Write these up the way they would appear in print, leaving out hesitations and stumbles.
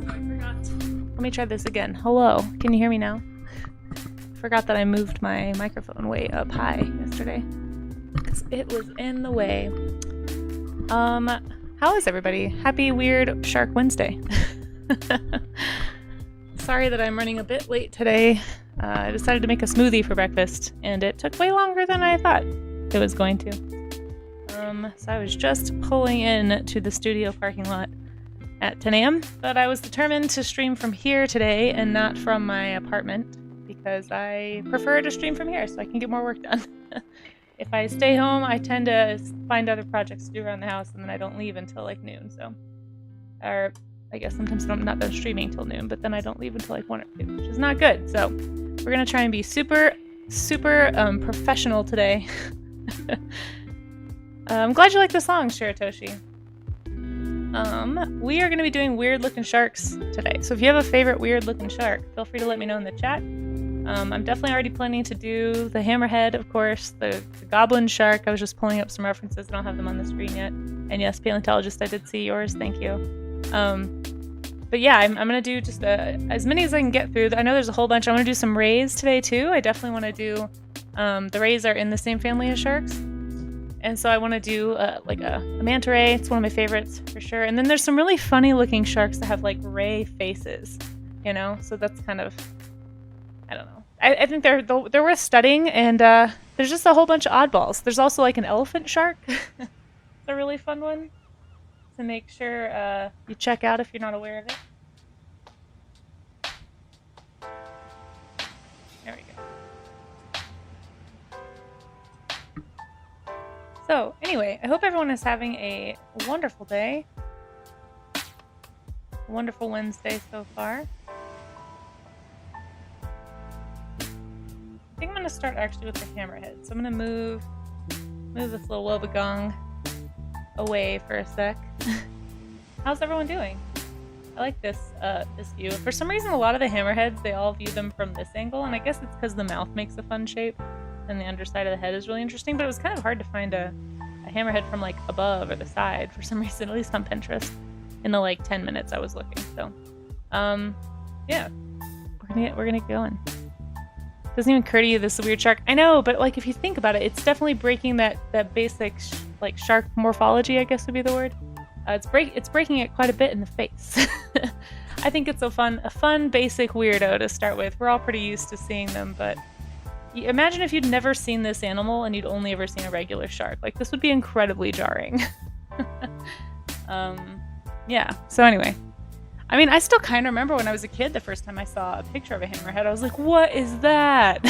I forgot. Let me try this again. Hello, can you hear me now? Forgot that I moved my microphone way up high yesterday because it was in the way. How is everybody? Happy Weird Shark Wednesday. Sorry that I'm running a bit late today. I decided to make a smoothie for breakfast, and it took way longer than I thought it was going to. So I was just pulling in to the studio parking lot at 10 a.m., but I was determined to stream from here today and not from my apartment because I prefer to stream from here so I can get more work done. If I stay home, I tend to find other projects to do around the house, and then I don't leave until like noon. So, or I guess sometimes I'm not done streaming till noon, but then I don't leave until like 1 or 2, which is not good. So we're gonna try and be super professional today. I'm glad you like the song, Shiratoshi. We are going to be doing weird looking sharks today. So if you have a favorite weird looking shark, feel free to let me know in the chat. I'm definitely already planning to do the hammerhead, of course, the goblin shark. I was just pulling up some references. I don't have them on the screen yet. And yes, paleontologist, I did see yours. Thank you. But yeah, I'm going to do just as many as I can get through. I know there's a whole bunch. I want to do some rays today too. I definitely want to do, the rays are in the same family as sharks. And so I want to do like a manta ray. It's one of my favorites for sure. And then there's some really funny looking sharks that have like ray faces, you know? So that's kind of, I don't know. I think they're worth studying, and there's just a whole bunch of oddballs. There's also like an elephant shark. It's a really fun one to make sure you check out if you're not aware of it. There we go. So anyway, I hope everyone is having a wonderful day. A wonderful Wednesday so far. I think I'm going to start actually with the hammerhead. So I'm going to move this little wobbegong away for a sec. How's everyone doing? I like this view. For some reason, a lot of the hammerheads, they all view them from this angle, and I guess it's because the mouth makes a fun shape. And the underside of the head is really interesting, but it was kind of hard to find a hammerhead from like above or the side for some reason, at least on Pinterest, in the like 10 minutes I was looking. So, yeah, we're gonna get going. Doesn't even occur to you this is a weird shark. I know, but like if you think about it, it's definitely breaking that basic like shark morphology, I guess would be the word. It's breaking it quite a bit in the face. I think it's a fun basic weirdo to start with. We're all pretty used to seeing them, but imagine if you'd never seen this animal and you'd only ever seen a regular shark. Like, this would be incredibly jarring. Yeah, so anyway. I mean, I still kind of remember when I was a kid the first time I saw a picture of a hammerhead. I was like, what is that?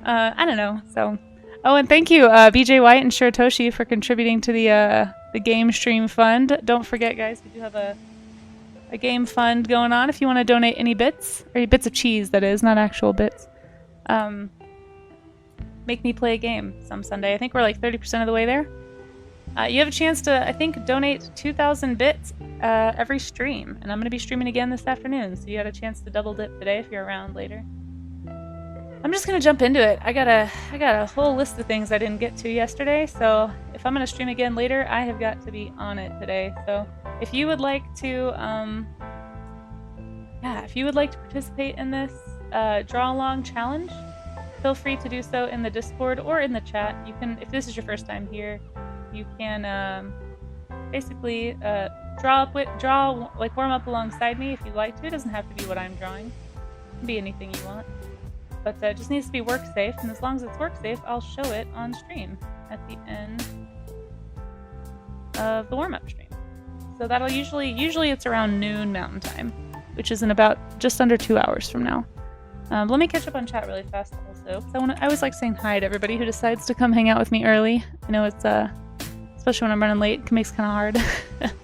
I don't know, so. Oh, and thank you, BJ White and Shiratoshi, for contributing to the game stream fund. Don't forget, guys, we do have a game fund going on if you want to donate any bits. Or bits of cheese, that is, not actual bits. Make me play a game some Sunday. I think we're like 30% of the way there. You have a chance to, I think, donate 2,000 bits every stream, and I'm going to be streaming again this afternoon, so you got a chance to double dip today if you're around later. I'm just going to jump into it. I got a whole list of things I didn't get to yesterday, so if I'm going to stream again later, I have got to be on it today. So if you would like to, participate in this draw along challenge, feel free to do so in the Discord or in the chat. You can, if this is your first time here, you can basically warm up alongside me if you'd like to. It doesn't have to be what I'm drawing. It can be anything you want. But it just needs to be work safe, and as long as it's work safe, I'll show it on stream at the end of the warm-up stream. So that'll usually it's around noon Mountain Time, which is in about just under 2 hours from now. Let me catch up on chat really fast also. I always like saying hi to everybody who decides to come hang out with me early. I know it's especially when I'm running late, it makes it kind of hard.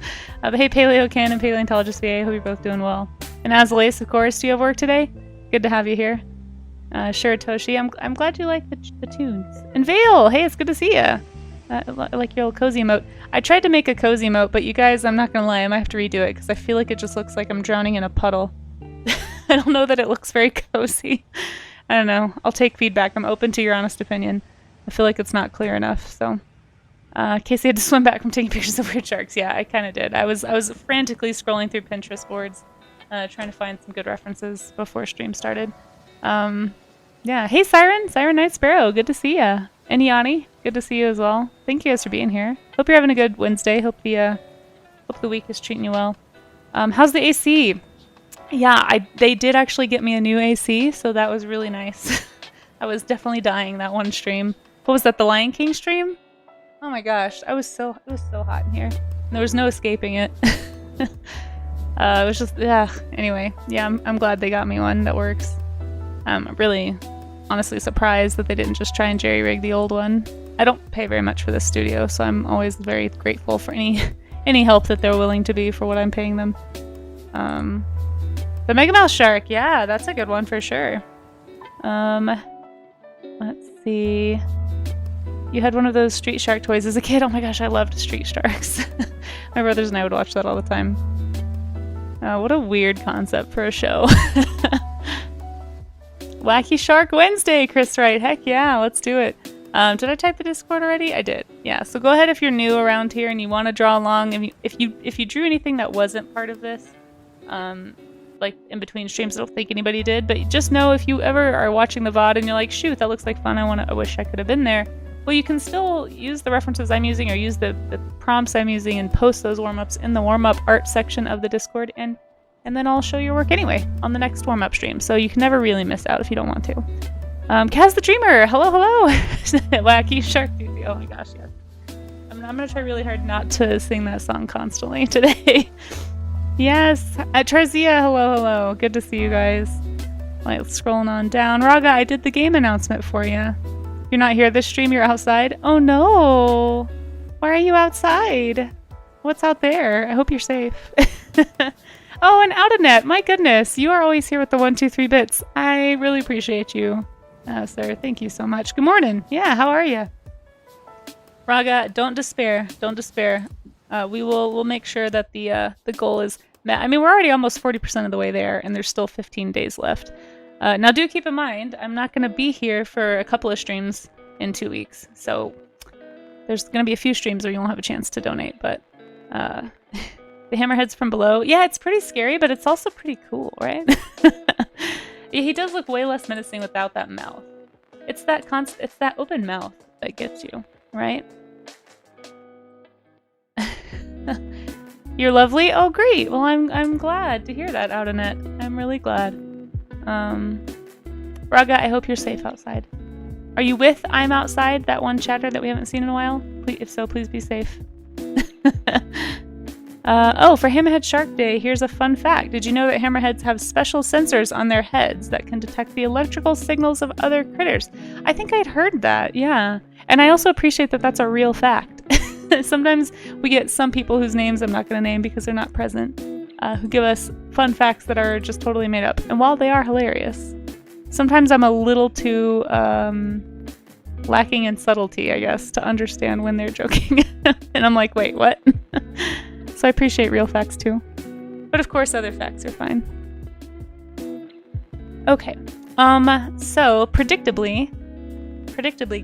But hey, Paleo Ken and Paleontologist VA, hope you're both doing well. And Azalace, of course, do you have work today? Good to have you here. Shiratoshi, I'm glad you like the tunes. And Vale, hey, it's good to see you. I like your little cozy emote. I tried to make a cozy emote, but you guys, I'm not gonna lie, I might have to redo it because I feel like it just looks like I'm drowning in a puddle. I don't know that it looks very cozy. I don't know. I'll take feedback. I'm open to your honest opinion. I feel like it's not clear enough, so. Casey had to swim back from taking pictures of weird sharks. Yeah, I kind of did. I was frantically scrolling through Pinterest boards trying to find some good references before stream started. Yeah. Hey, Siren Night Sparrow. Good to see ya. And Yanni, good to see you as well. Thank you guys for being here. Hope you're having a good Wednesday. Hope the week is treating you well. How's the AC? Yeah, they did actually get me a new AC, so that was really nice. I was definitely dying that one stream. What was that, the Lion King stream? Oh my gosh, it was so hot in here. There was no escaping it. It was just, yeah, anyway. Yeah, I'm glad they got me one that works. I'm really, honestly surprised that they didn't just try and jerry-rig the old one. I don't pay very much for this studio, so I'm always very grateful for any help that they're willing to be for what I'm paying them. The Mega Mouse Shark, yeah, that's a good one for sure. Let's see. You had one of those Street Shark toys as a kid? Oh my gosh, I loved Street Sharks. My brothers and I would watch that all the time. What a weird concept for a show. Wacky Shark Wednesday, Chris Wright. Heck yeah, let's do it. Did I type the Discord already? I did. Yeah, so go ahead if you're new around here and you want to draw along. If you drew anything that wasn't part of this, like in between streams, I don't think anybody did, but just know if you ever are watching the VOD and you're like, shoot, that looks like fun, I wish I could have been there. Well, you can still use the references I'm using or use the prompts I'm using and post those warm-ups in the warm-up art section of the Discord, and then I'll show your work anyway on the next warm-up stream, so you can never really miss out if you don't want to. Kaz the Dreamer, hello! Wacky Shark Duty, oh my gosh, yes. I'm gonna try really hard not to sing that song constantly today. Yes, Tarzia, hello, good to see you guys. Like, scrolling on down. Raga, I did the game announcement for you. You're not here this stream, you're outside? Oh no! Why are you outside? What's out there? I hope you're safe. Oh, and Outernet, my goodness, you are always here with the 1, 2, 3 bits. I really appreciate you, sir. Thank you so much. Good morning. Yeah, how are you? Raga, don't despair. Don't despair. We'll make sure that the goal is met. I mean, we're already almost 40% of the way there, and there's still 15 days left. Now, do keep in mind, I'm not going to be here for a couple of streams in 2 weeks, so there's going to be a few streams where you won't have a chance to donate, but the hammerheads from below, yeah, it's pretty scary, but it's also pretty cool, right? Yeah, he does look way less menacing without that mouth. It's that open mouth that gets you, right? You're lovely? Oh, great. Well, I'm glad to hear that, Outernet. I'm really glad. Raga, I hope you're safe outside. Are you with I'm Outside, that one chatter that we haven't seen in a while? Please, if so, please be safe. Oh, for Hammerhead Shark Day, here's a fun fact. Did you know that hammerheads have special sensors on their heads that can detect the electrical signals of other critters? I think I'd heard that, yeah. And I also appreciate that that's a real fact. Sometimes we get some people whose names I'm not going to name because they're not present, who give us fun facts that are just totally made up. And while they are hilarious, sometimes I'm a little too lacking in subtlety, I guess, to understand when they're joking. And I'm like, wait, what? So I appreciate real facts too. But of course other facts are fine. Okay. So predictably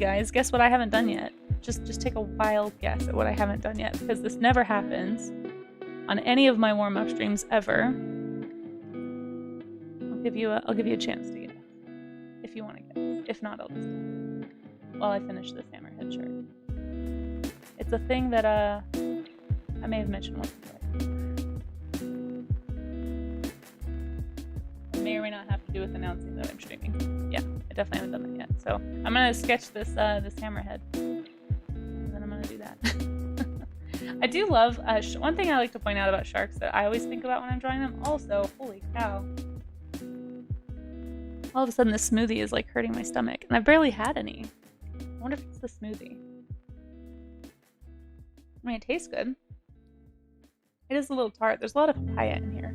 guys, guess what I haven't done yet? Just take a wild guess at what I haven't done yet, because this never happens on any of my warm-up streams ever. I'll give you a chance to guess if you want to guess. If not, I'll just while I finish this hammerhead shirt. It's a thing that I may have mentioned once before. It may or may not have to do with announcing that I'm streaming. Yeah, I definitely haven't done that yet. So I'm gonna sketch this this hammerhead, and then I'm gonna do that. I do love one thing I like to point out about sharks that I always think about when I'm drawing them. Also, holy cow! All of a sudden, this smoothie is like hurting my stomach, and I've barely had any. I wonder if it's the smoothie. I mean, it tastes good. It is a little tart. There's a lot of papaya in here.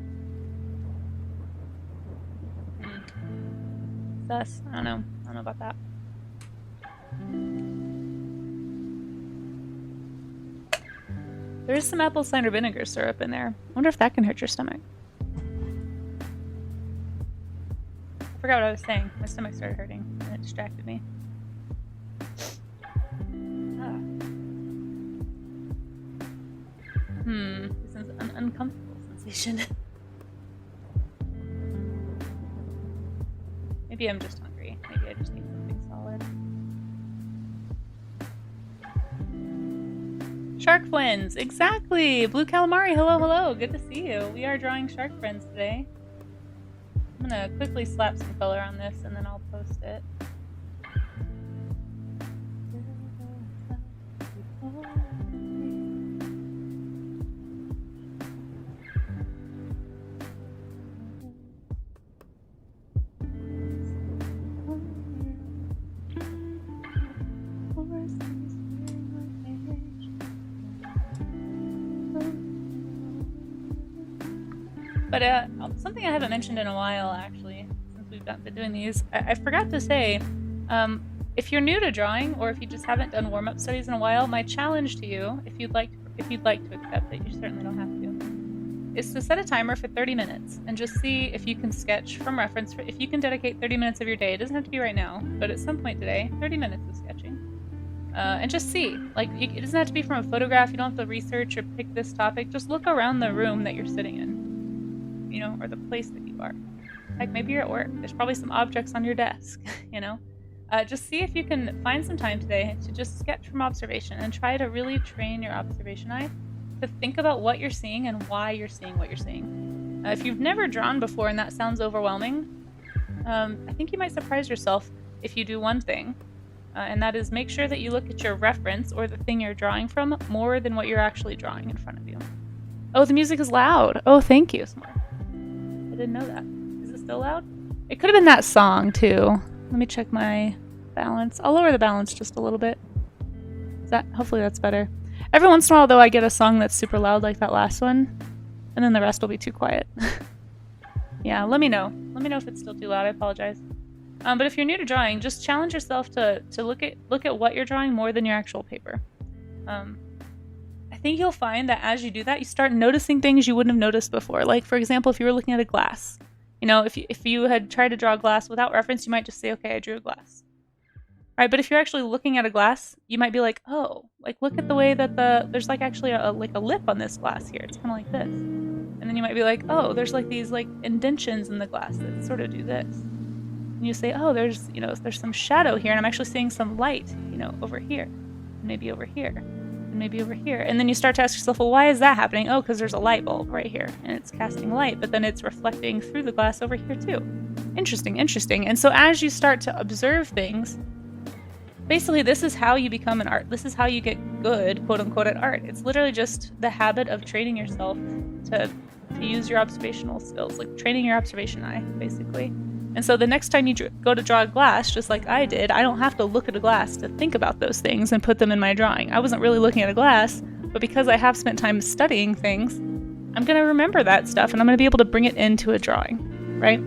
Sus. I don't know. I don't know about that. There is some apple cider vinegar syrup in there. I wonder if that can hurt your stomach. I forgot what I was saying. My stomach started hurting and it distracted me. This is an uncomfortable sensation. Maybe I'm just hungry. Maybe I just need something solid. Shark friends, exactly! Blue calamari, hello, hello, good to see you. We are drawing shark friends today. I'm gonna quickly slap some color on this and then I'll post it. But something I haven't mentioned in a while, actually, since we've been doing these, I forgot to say, if you're new to drawing, or if you just haven't done warm-up studies in a while, my challenge to you, if you'd like to accept it, you certainly don't have to, is to set a timer for 30 minutes and just see if you can sketch from reference. If you can dedicate 30 minutes of your day, it doesn't have to be right now, but at some point today, 30 minutes of sketching. And just see. Like, it doesn't have to be from a photograph, you don't have to research or pick this topic, just look around the room that you're sitting in. You know, or the place that you are. Like maybe you're at work. There's probably some objects on your desk, you know? Just see if you can find some time today to just sketch from observation and try to really train your observation eye to think about what you're seeing and why you're seeing what you're seeing. If you've never drawn before and that sounds overwhelming, I think you might surprise yourself if you do one thing, and that is make sure that you look at your reference or the thing you're drawing from more than what you're actually drawing in front of you. Oh, the music is loud. Oh, thank you, Smart. I didn't know that. Is it still loud? It could have been that song too. Let me check my balance. I'll lower the balance just a little bit. Hopefully that's better. Every once in a while though I get a song that's super loud like that last one, and then the rest will be too quiet. Yeah, let me know. Let me know if it's still too loud. I apologize. But if you're new to drawing, just challenge yourself to look at what you're drawing more than your actual paper. I think you'll find that as you do that, you start noticing things you wouldn't have noticed before. Like, for example, if you were looking at a glass, you know, if you had tried to draw a glass without reference, you might just say, okay, I drew a glass. Right? But if you're actually looking at a glass, you might be like, oh, like look at the way that there's like actually a lip on this glass here. It's kind of like this. And then you might be like, oh, there's like these like indentions in the glass that sort of do this. And you say, oh, there's some shadow here, and I'm actually seeing some light, you know, over here, and maybe over here. Maybe over here. And then you start to ask yourself, well, why is that happening? Oh, because there's a light bulb right here and it's casting light, but then it's reflecting through the glass over here too. Interesting, interesting. And so as you start to observe things, basically this is how you become an art. This is how you get good, quote unquote, at art. It's literally just the habit of training yourself to use your observational skills, like training your observation eye, basically. And so the next time you go to draw a glass, just like I did, I don't have to look at a glass to think about those things and put them in my drawing. I wasn't really looking at a glass, but because I have spent time studying things, I'm going to remember that stuff and I'm going to be able to bring it into a drawing, right?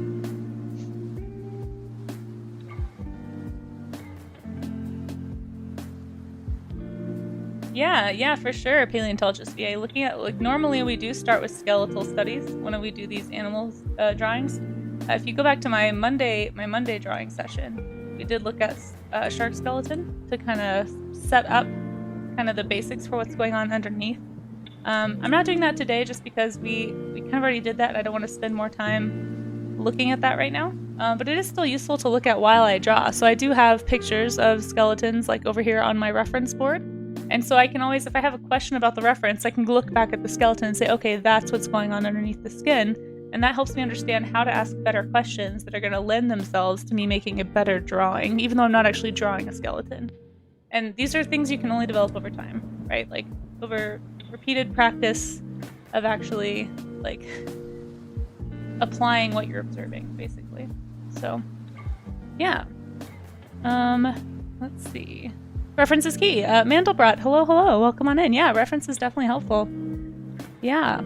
Yeah, for sure, paleontologist VA. Looking at, like, normally we do start with skeletal studies when we do these animals drawings. If you go back to my Monday drawing session, we did look at shark skeleton to kind of set up kind of the basics for what's going on underneath. I'm not doing that today just because we kind of already did that and I don't want to spend more time looking at that right now. But it is still useful to look at while I draw. So I do have pictures of skeletons like over here on my reference board. And so I can always, if I have a question about the reference, I can look back at the skeleton and say, okay, that's what's going on underneath the skin. And that helps me understand how to ask better questions that are going to lend themselves to me making a better drawing, even though I'm not actually drawing a skeleton. And these are things you can only develop over time, right? Like over repeated practice of actually like applying what you're observing, basically. So, yeah. Let's see. Reference is key. Mandelbrot, hello, welcome on in. Yeah, reference is definitely helpful. Yeah,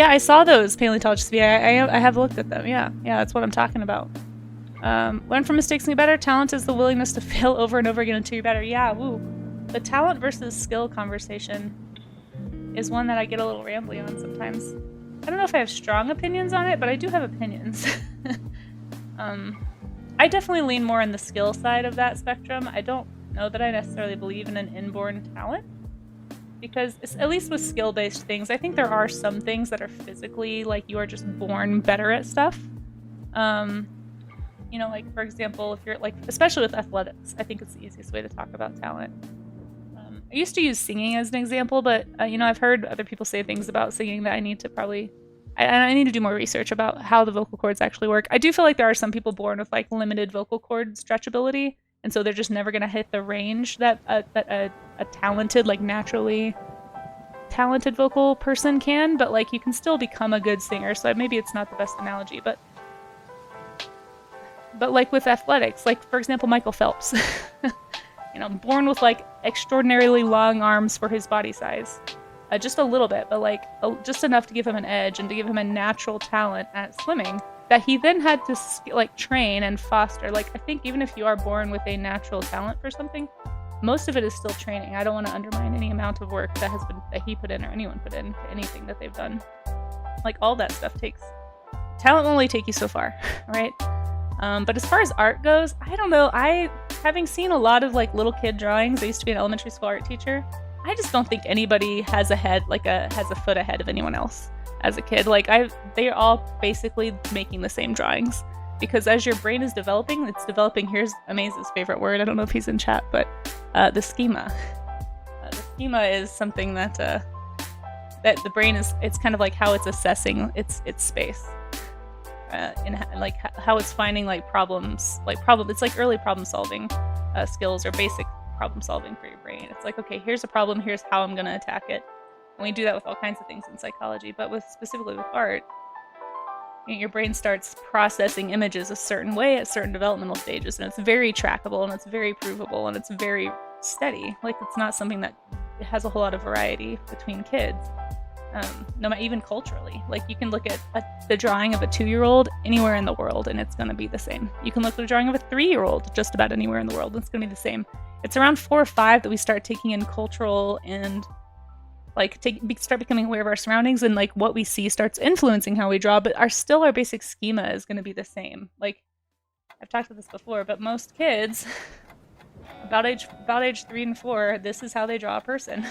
I saw those paleontologists. Yeah, I have looked at them. Yeah, that's what I'm talking about. Learn from mistakes and get better. Talent is the willingness to fail over and over again until you're better. Yeah, woo. The talent versus skill conversation is one that I get a little rambly on sometimes. I don't know if I have strong opinions on it, but I do have opinions. I definitely lean more on the skill side of that spectrum. I don't know that I necessarily believe in an inborn talent, because at least with skill-based things, I think there are some things that are physically like you are just born better at stuff. You know, like, for example, if you're, like, especially with athletics, I think it's the easiest way to talk about talent. I used to use singing as an example, but, you know, I've heard other people say things about singing that I need to probably... I need to do more research about how the vocal cords actually work. I do feel like there are some people born with, like, limited vocal cord stretchability, and so they're just never going to hit the range that a talented, like, naturally talented vocal person can, but, like, you can still become a good singer, so maybe it's not the best analogy, but like with athletics, like, for example, Michael Phelps, you know, born with, like, extraordinarily long arms for his body size. Just a little bit, but, like, just enough to give him an edge and to give him a natural talent at swimming that he then had to, like, train and foster. Like, I think even if you are born with a natural talent for something, most of it is still training. I don't want to undermine any amount of work that he put in or anyone put in to anything that they've done. Like, all that stuff talent will only take you so far, right? But as far as art goes, I don't know. Having seen a lot of, like, little kid drawings, I used to be an elementary school art teacher. I just don't think anybody has a foot ahead of anyone else as a kid. Like, they're all basically making the same drawings, because as your brain is developing, it's developing. Here's Amaze's favorite word. I don't know if he's in chat, but the schema. The schema is something that the brain is. It's kind of like how it's assessing its space. In like how it's finding, like, problems. It's like early problem solving skills or basic problem solving for your brain. It's like, okay, here's a problem, here's how I'm gonna attack it. And we do that with all kinds of things in psychology, but specifically with art, you know, your brain starts processing images a certain way at certain developmental stages, and it's very trackable, and it's very provable, and it's very steady. Like, it's not something that has a whole lot of variety between kids. No matter, even culturally. Like, you can look at the drawing of a 2-year-old anywhere in the world, and it's going to be the same. You can look at the drawing of a 3-year-old just about anywhere in the world, and it's going to be the same. It's around 4 or 5 that we start taking in cultural and, like, start becoming aware of our surroundings, and, like, what we see starts influencing how we draw, but our basic schema is going to be the same. Like, I've talked about this before, but most kids, about age 3 and 4, this is how they draw a person.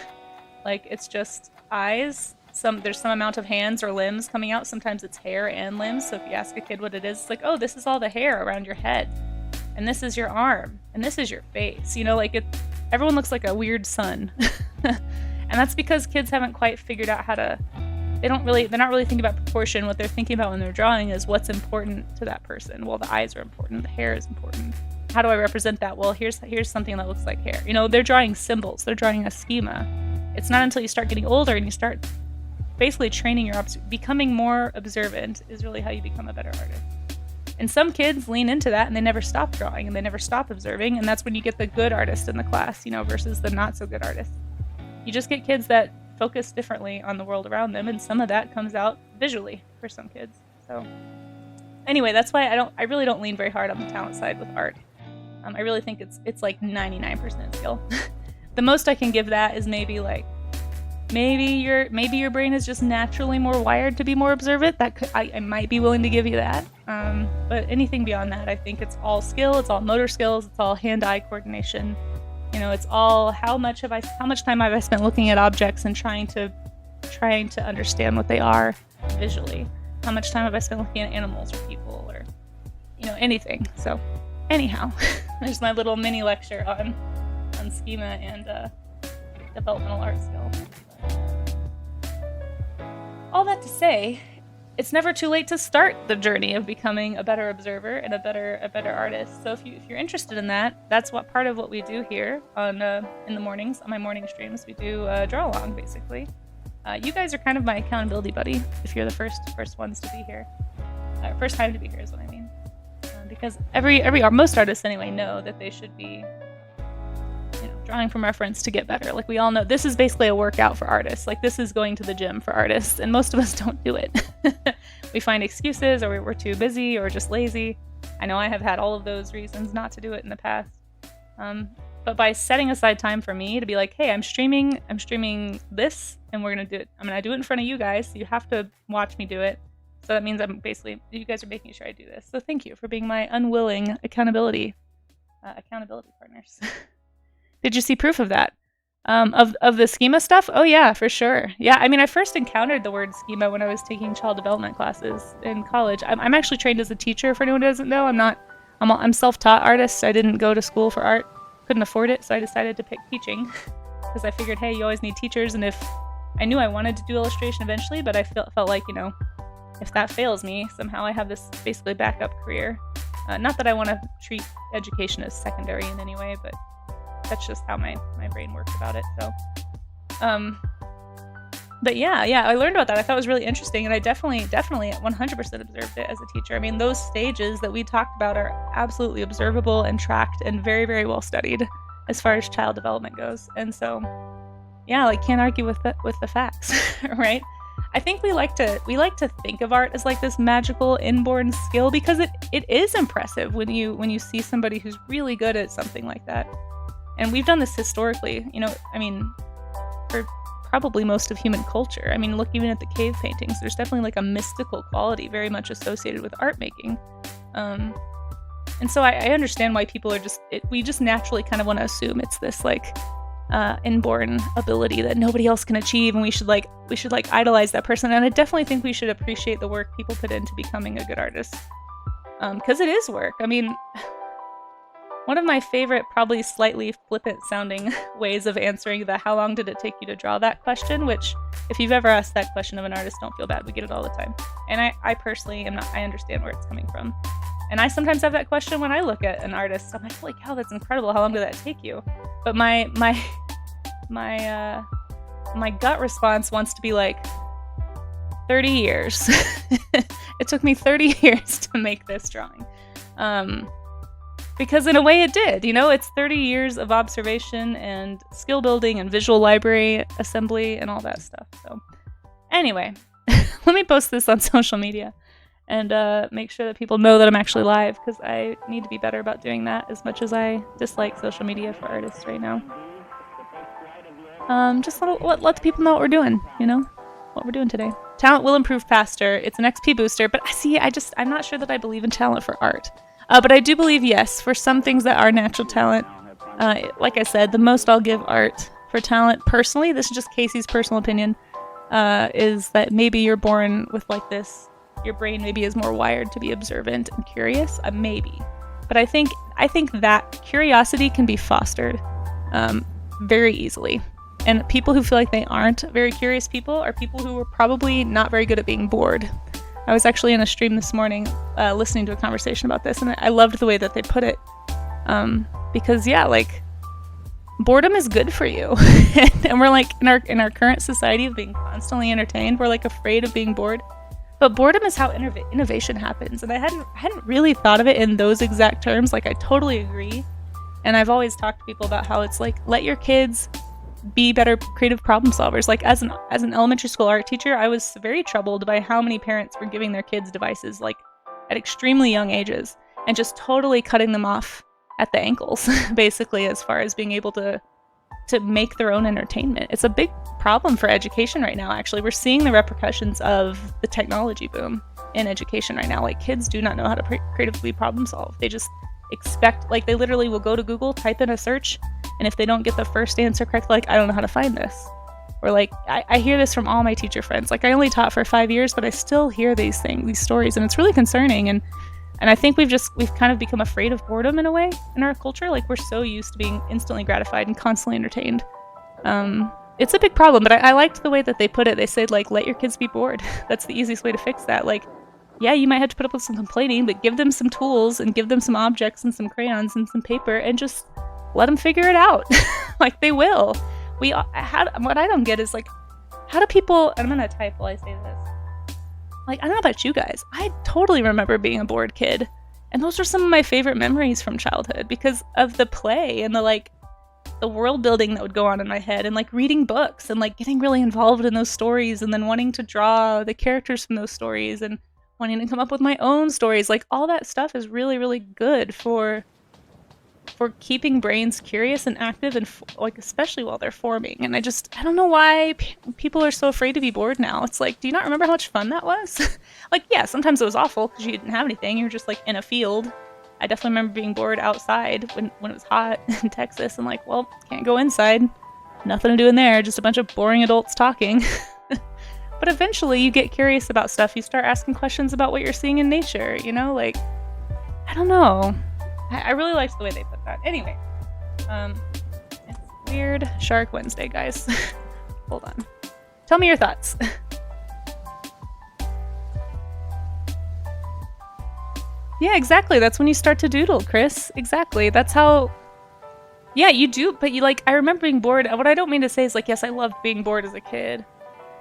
Like, it's just eyes. There's some amount of hands or limbs coming out. Sometimes it's hair and limbs. So if you ask a kid what it is, it's like, oh, this is all the hair around your head, and this is your arm, and this is your face. You know, like, everyone looks like a weird sun. And that's because kids haven't quite figured out how to. They're not really thinking about proportion. What they're thinking about when they're drawing is what's important to that person. Well, the eyes are important. The hair is important. How do I represent that? Well, here's something that looks like hair. You know, they're drawing symbols. They're drawing a schema. It's not until you start getting older and you start basically training becoming more observant is really how you become a better artist. And some kids lean into that and they never stop drawing and they never stop observing, and that's when you get the good artist in the class, you know, versus the not so good artist. You just get kids that focus differently on the world around them, and some of that comes out visually for some kids. So anyway, that's why I really don't lean very hard on the talent side with art. I really think it's like 99% skill. The most I can give that is maybe your brain is just naturally more wired to be more observant. I might be willing to give you that. But anything beyond that, I think it's all skill. It's all motor skills. It's all hand-eye coordination. You know, it's all how much time have I spent looking at objects and trying to understand what they are visually. How much time have I spent looking at animals or people or, you know, anything. So anyhow, there's my little mini lecture on schema and developmental art skill. All that to say, it's never too late to start the journey of becoming a better observer and a better artist. So if you're interested in that, that's what part of what we do here on in the mornings on my morning streams. We do draw along basically. You guys are kind of my accountability buddy if you're the first ones to be here, first time to be here is what I mean. Because most artists anyway know that they should be, you know, drawing from reference to get better. Like, we all know this is basically a workout for artists. Like, this is going to the gym for artists, and most of us don't do it. We find excuses, or we're too busy, or just lazy. I know I have had all of those reasons not to do it in the past. But by setting aside time for me to be like, hey, I'm streaming this, and we're gonna do it. I'm gonna do it in front of you guys, so you have to watch me do it. So that means you guys are making sure I do this. So thank you for being my unwilling accountability partners. Did you see proof of that? Of the schema stuff? Oh yeah, for sure. Yeah, I mean, I first encountered the word schema when I was taking child development classes in college. I'm actually trained as a teacher, for anyone who doesn't know. I'm not I'm self-taught artist. I didn't go to school for art, couldn't afford it, so I decided to pick teaching because I figured, hey, you always need teachers, and if I knew I wanted to do illustration eventually, but I felt like, you know, if that fails me, somehow I have this basically backup career. Not that I want to treat education as secondary in any way, but that's just how my brain works about it. So, but yeah, I learned about that. I thought it was really interesting, and I definitely 100% observed it as a teacher. I mean, those stages that we talked about are absolutely observable and tracked and very, very well studied as far as child development goes. And so, yeah, like, can't argue with the facts, right? I think we like to think of art as like this magical inborn skill because it is impressive when you see somebody who's really good at something like that. And we've done this historically, you know, I mean, for probably most of human culture. I mean, look even at the cave paintings. There's definitely like a mystical quality very much associated with art making. And so I understand why people are we just naturally kind of want to assume it's this like inborn ability that nobody else can achieve, and we should idolize that person. And I definitely think we should appreciate the work people put into becoming a good artist, because it is work. I mean, one of my favorite, probably slightly flippant sounding ways of answering the how long did it take you to draw that question, which if you've ever asked that question of an artist, don't feel bad, we get it all the time. And I personally am not, I understand where it's coming from. And I sometimes have that question when I look at an artist. I'm like, holy cow, that's incredible. How long did that take you? But my gut response wants to be like 30 years. It took me 30 years to make this drawing. Because in a way it did, you know, it's 30 years of observation and skill building and visual library assembly and all that stuff. So anyway, let me post this on social media and make sure that people know that I'm actually live, because I need to be better about doing that, as much as I dislike social media for artists right now. Just let the people know what we're doing, you know, what we're doing today. Talent will improve faster. It's an XP booster, but I'm not sure that I believe in talent for art. But I do believe, yes, for some things that are natural talent. Like I said, the most I'll give art for talent personally, this is just Casey's personal opinion, is that maybe you're born with like this, your brain maybe is more wired to be observant and curious, maybe. But I think that curiosity can be fostered very easily. And people who feel like they aren't very curious people are people who are probably not very good at being bored. I was actually in a stream this morning listening to a conversation about this, and I loved the way that they put it. Because yeah, like, boredom is good for you. And we're like, in our current society of being constantly entertained, we're like afraid of being bored. But boredom is how innovation happens. And I hadn't really thought of it in those exact terms. Like, I totally agree. And I've always talked to people about how it's like, let your kids be better creative problem solvers. Like, as an elementary school art teacher, I was very troubled by how many parents were giving their kids devices like at extremely young ages and just totally cutting them off at the ankles, basically, as far as being able to make their own entertainment. It's a big problem for education right now. Actually, we're seeing the repercussions of the technology boom in education right now. Like, kids do not know how to creatively problem solve. They just expect, like, they literally will go to Google, type in a search, and if they don't get the first answer correct, like, I don't know how to find this. Or like, I hear this from all my teacher friends. Like, I only taught for 5 years, but I still hear these stories, and it's really concerning. And I think we've kind of become afraid of boredom in a way in our culture. Like, we're so used to being instantly gratified and constantly entertained. It's a big problem, but I liked the way that they put it. They said, like, let your kids be bored. That's the easiest way to fix that. Like, yeah, you might have to put up with some complaining, but give them some tools and give them some objects and some crayons and some paper and just let them figure it out. Like, they will. What I don't get is, like, how do people, and I'm gonna type while I say this. Like, I don't know about you guys. I totally remember being a bored kid. And those are some of my favorite memories from childhood because of the play and the world building that would go on in my head, and like reading books and like getting really involved in those stories, and then wanting to draw the characters from those stories and wanting to come up with my own stories. Like, all that stuff is really, really good for keeping brains curious and active, and like, especially while they're forming. And I don't know why people are so afraid to be bored now. It's like, do you not remember how much fun that was? Like, yeah, sometimes it was awful because you didn't have anything. You were just like in a field. I definitely remember being bored outside when it was hot in Texas, and like, well, can't go inside. Nothing to do in there, just a bunch of boring adults talking. But eventually you get curious about stuff. You start asking questions about what you're seeing in nature, you know? Like, I don't know. I really liked the way they put that. Anyway, it's Weird Shark Wednesday, guys. Hold on. Tell me your thoughts. Yeah, exactly. That's when you start to doodle, Chris. Exactly. That's how... Yeah, you do, but you like... I remember being bored. What I don't mean to say is like, yes, I loved being bored as a kid.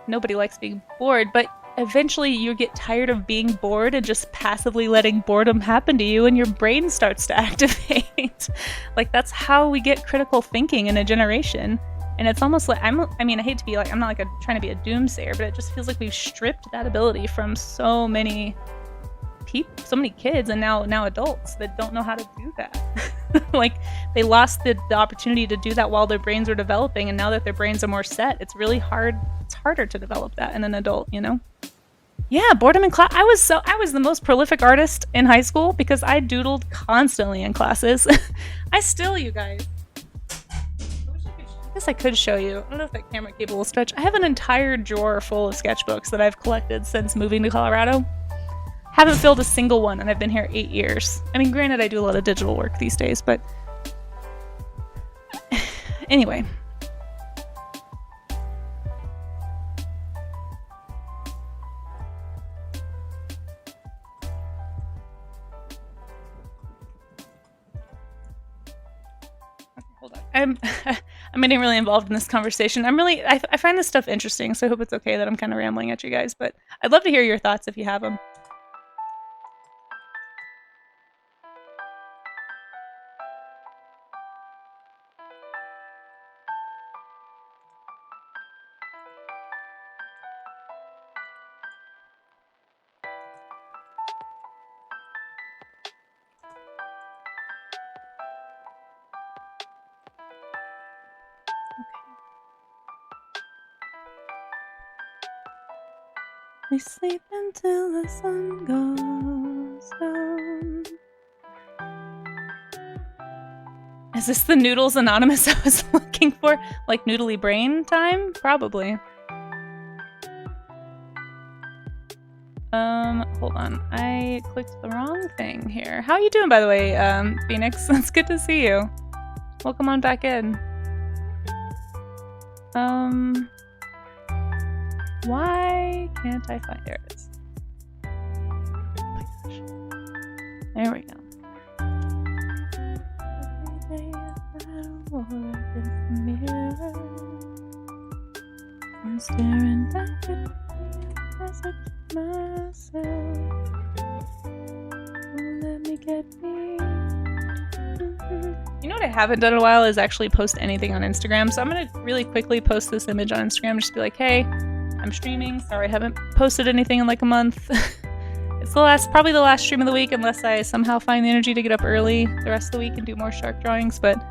Nobody likes being bored, but eventually you get tired of being bored and just passively letting boredom happen to you, and your brain starts to activate. Like, that's how we get critical thinking in a generation. And it's almost like... I mean, I hate to be like... I'm not like trying to be a doomsayer, but it just feels like we've stripped that ability from so many... so many kids and now adults that don't know how to do that. Like, they lost the opportunity to do that while their brains were developing, and now that their brains are more set, it's really hard. It's harder to develop that in an adult, you know? Yeah, boredom in class. I was the most prolific artist in high school because I doodled constantly in classes. I still, you guys. I guess I could show you. I don't know if that camera cable will stretch. I have an entire drawer full of sketchbooks that I've collected since moving to Colorado. Haven't filled a single one, and I've been here 8 years. I mean, granted, I do a lot of digital work these days, but... Anyway. Okay, hold on. I'm getting really involved in this conversation. I find this stuff interesting, so I hope it's okay that I'm kind of rambling at you guys, but I'd love to hear your thoughts if you have them. We sleep until the sun goes down. Is this the Noodles Anonymous I was looking for? Like noodly brain time? Probably. Hold on. I clicked the wrong thing here. How are you doing, by the way, Phoenix? It's good to see you. Welcome on back in. Why can't I find... There it is. Oh my gosh. There we go. Every day I look in the mirror, I'm staring back at me as I keep myself. Won't let me get me. You know what I haven't done in a while is actually post anything on Instagram. So I'm going to really quickly post this image on Instagram. Just be like, hey, I'm streaming. Sorry, I haven't posted anything in like a month. It's probably the last stream of the week, unless I somehow find the energy to get up early the rest of the week and do more shark drawings. But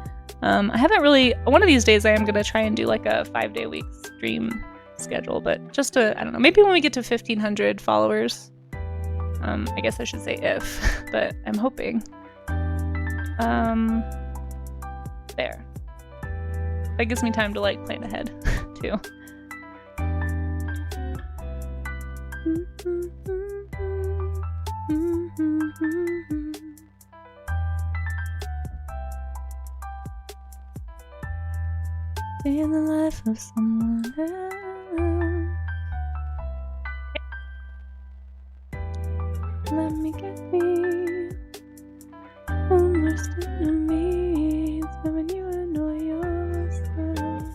I haven't really... One of these days I am going to try and do like a 5-day week stream schedule. But just to, I don't know, maybe when we get to 1,500 followers. I guess I should say if, but I'm hoping. There. That gives me time to like plan ahead too. In the life of someone else. Okay. Let me get me. Worst enemies, but when you annoy yourself.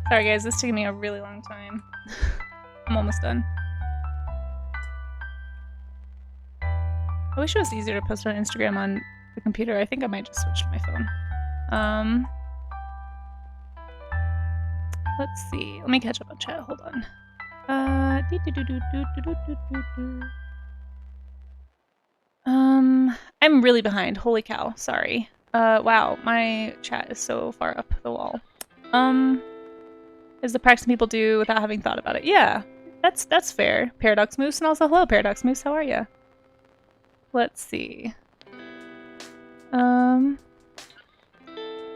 Sorry guys, this is taking me a really long time. I'm almost done. I wish it was easier to post on Instagram on the computer. I think I might just switch to my phone. Let's see. Let me catch up on chat. Hold on. I'm really behind. Holy cow. Sorry. Wow. My chat is so far up the wall. Is the practice people do without having thought about it? Yeah, that's fair. Paradox Moose, and also hello, Paradox Moose. How are you? Let's see.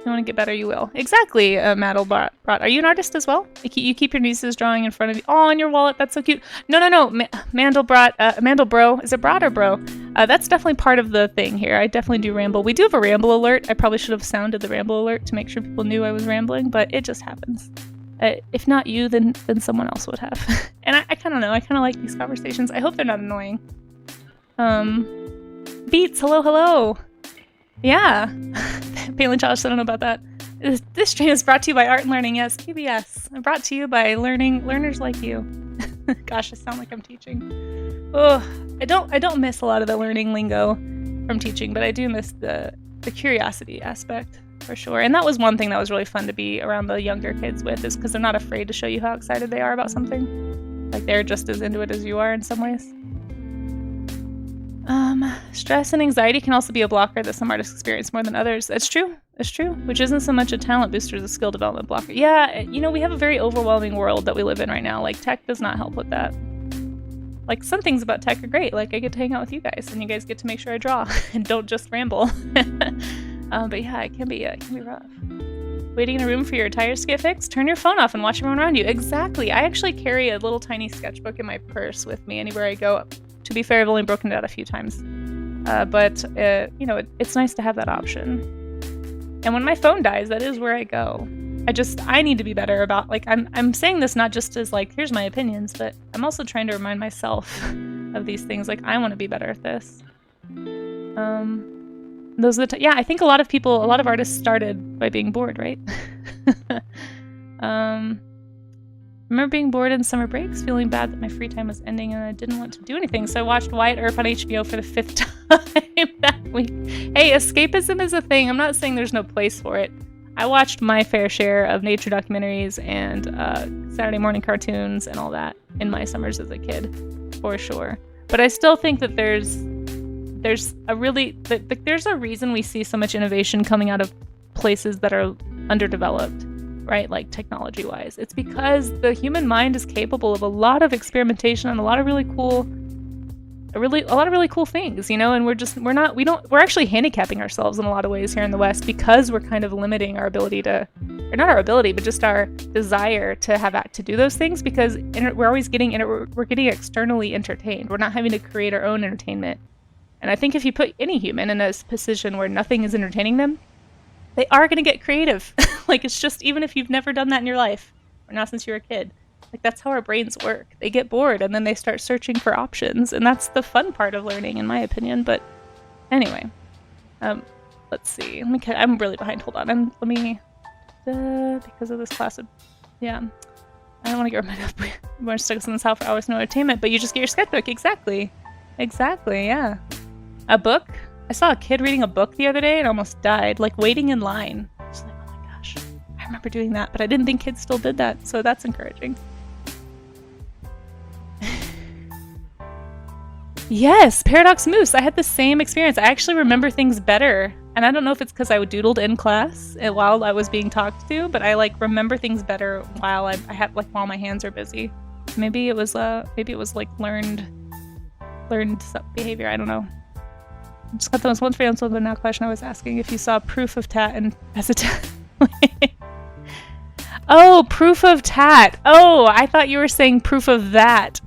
You want to get better, you will. Exactly, Mandelbrot. Are you an artist as well? You keep your nieces drawing in front of you. Oh, on your wallet. That's so cute. No. Mandelbrot. Mandelbro. Is it Brot or Bro? That's definitely part of the thing here. I definitely do ramble. We do have a ramble alert. I probably should have sounded the ramble alert to make sure people knew I was rambling, but it just happens. If not you, then someone else would have. And I kind of know. I kind of like these conversations. I hope they're not annoying. Beats. Hello. Yeah. Palin Josh, I don't know about that. This stream is brought to you by Art and Learning. Yes, PBS. Brought to you by learners like you. Gosh, I sound like I'm teaching. Oh, I don't miss a lot of the learning lingo from teaching, but I do miss the curiosity aspect for sure. And that was one thing that was really fun to be around the younger kids with, is because they're not afraid to show you how excited they are about something. Like they're just as into it as you are in some ways. Stress and anxiety can also be a blocker that some artists experience more than others. It's true, which isn't so much a talent booster as a skill development blocker. Yeah, we have a very overwhelming world that we live in right now. Like, tech does not help with that. Like, some things about tech are great. Like, I get to hang out with you guys, and you guys get to make sure I draw and don't just ramble. But yeah, it can be rough. Waiting in a room for your tires to get fixed? Turn your phone off and watch everyone around you. Exactly. I actually carry a little tiny sketchbook in my purse with me anywhere I go. To be fair, I've only broken it out a few times. But it's nice to have that option. And when my phone dies, that is where I go. I need to be better about, like, I'm saying this not just as, like, here's my opinions, but I'm also trying to remind myself of these things. Like, I want to be better at this. Those are the I think a lot of artists started by being bored, right? Remember being bored in summer breaks, feeling bad that my free time was ending and I didn't want to do anything, so I watched Wyatt Earp on HBO for the 5th time that week. Hey, escapism is a thing. I'm not saying there's no place for it. I watched my fair share of nature documentaries and Saturday morning cartoons and all that in my summers as a kid, for sure. But I still think that there's a reason we see so much innovation coming out of places that are underdeveloped. Right, like technology-wise, it's because the human mind is capable of a lot of experimentation and a lot of really cool things, and we're actually handicapping ourselves in a lot of ways here in the West because we're kind of limiting our ability to, or not our ability, but just our desire to do those things, because we're always getting externally entertained. We're not having to create our own entertainment. And I think if you put any human in a position where nothing is entertaining them, they are going to get creative. Like, it's just, even if you've never done that in your life, or not since you were a kid, like, that's how our brains work. They get bored, and then they start searching for options, and that's the fun part of learning, in my opinion. But anyway, let's see. I'm really behind. Hold on. Because of this class of, yeah. I don't want to get reminded of more stuck in this house for hours, no entertainment, but you just get your sketchbook. Exactly, yeah. A book? I saw a kid reading a book the other day and almost died, like waiting in line. I was like, oh my gosh, I remember doing that, but I didn't think kids still did that, so that's encouraging. Yes, Paradox Moose. I had the same experience. I actually remember things better, and I don't know if it's because I doodled in class while I was being talked to, but I remember things better while while my hands are busy. Maybe it was like learned behavior. I don't know. Just got those once for answer the now question I was asking if you saw proof of tat and as a tat. Oh, proof of tat. Oh, I thought you were saying proof of that.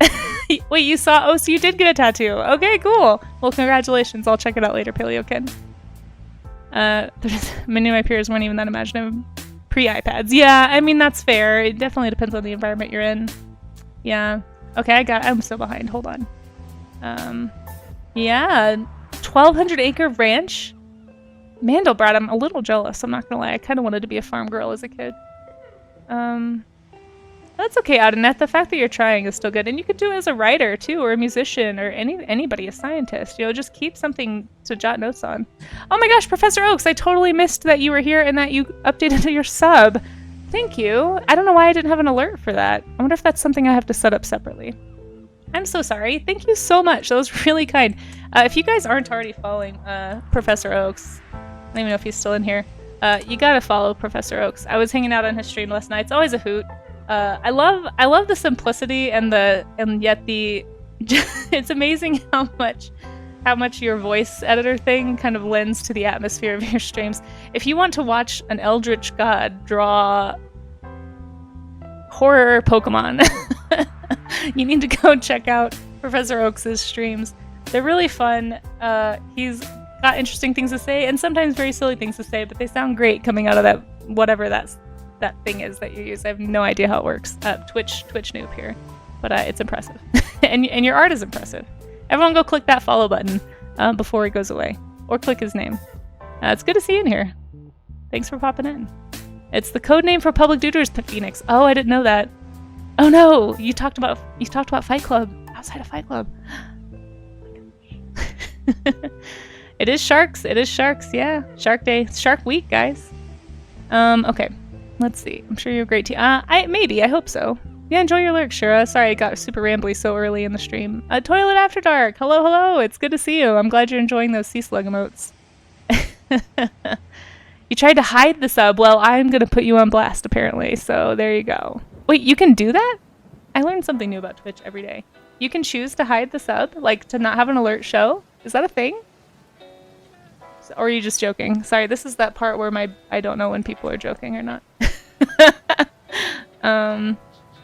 Wait, you saw? Oh, so you did get a tattoo. Okay, cool. Well, congratulations. I'll check it out later, Paleokin. Many of my peers weren't even that imaginative pre-iPads. Yeah, I mean, that's fair. It definitely depends on the environment you're in. Yeah. Okay, I'm so behind. Hold on. Yeah. 1,200 acre ranch? Mandelbrot, I'm a little jealous, I'm not gonna lie. I kind of wanted to be a farm girl as a kid. That's okay, Audinette. The fact that you're trying is still good. And you could do it as a writer, too, or a musician, or anybody, a scientist. Just keep something to jot notes on. Oh my gosh, Professor Oaks, I totally missed that you were here and that you updated your sub. Thank you. I don't know why I didn't have an alert for that. I wonder if that's something I have to set up separately. I'm so sorry. Thank you so much. That was really kind. If you guys aren't already following Professor Oaks, I don't even know if he's still in here. You gotta follow Professor Oaks. I was hanging out on his stream last night. It's always a hoot. I love the simplicity and yet the it's amazing how much your voice editor thing kind of lends to the atmosphere of your streams. If you want to watch an eldritch god draw horror Pokemon, you need to go check out Professor Oaks' streams. They're really fun. He's got interesting things to say and sometimes very silly things to say, but they sound great coming out of that whatever that thing is that you use. I have no idea how it works. Twitch noob here, but it's impressive. and your art is impressive. Everyone go click that follow button before he goes away, or click his name. It's good to see you in here. Thanks for popping in. It's the code name for Public Tutors, Phoenix. Oh, I didn't know that. Oh no, you talked about Fight Club outside of Fight Club. It is sharks. It is sharks. Yeah, Shark Day, Shark Week, guys. Okay, let's see. I'm sure you're a great team. I hope so. Yeah, enjoy your lurk, Shura. Sorry I got super rambly so early in the stream. Toilet After Dark. Hello. It's good to see you. I'm glad you're enjoying those sea slug emotes. You tried to hide the sub. Well, I'm gonna put you on blast apparently. So there you go. Wait, you can do that? I learned something new about Twitch every day. You can choose to hide the sub, like to not have an alert show. Is that a thing? Or are you just joking? Sorry, this is that part where I don't know when people are joking or not.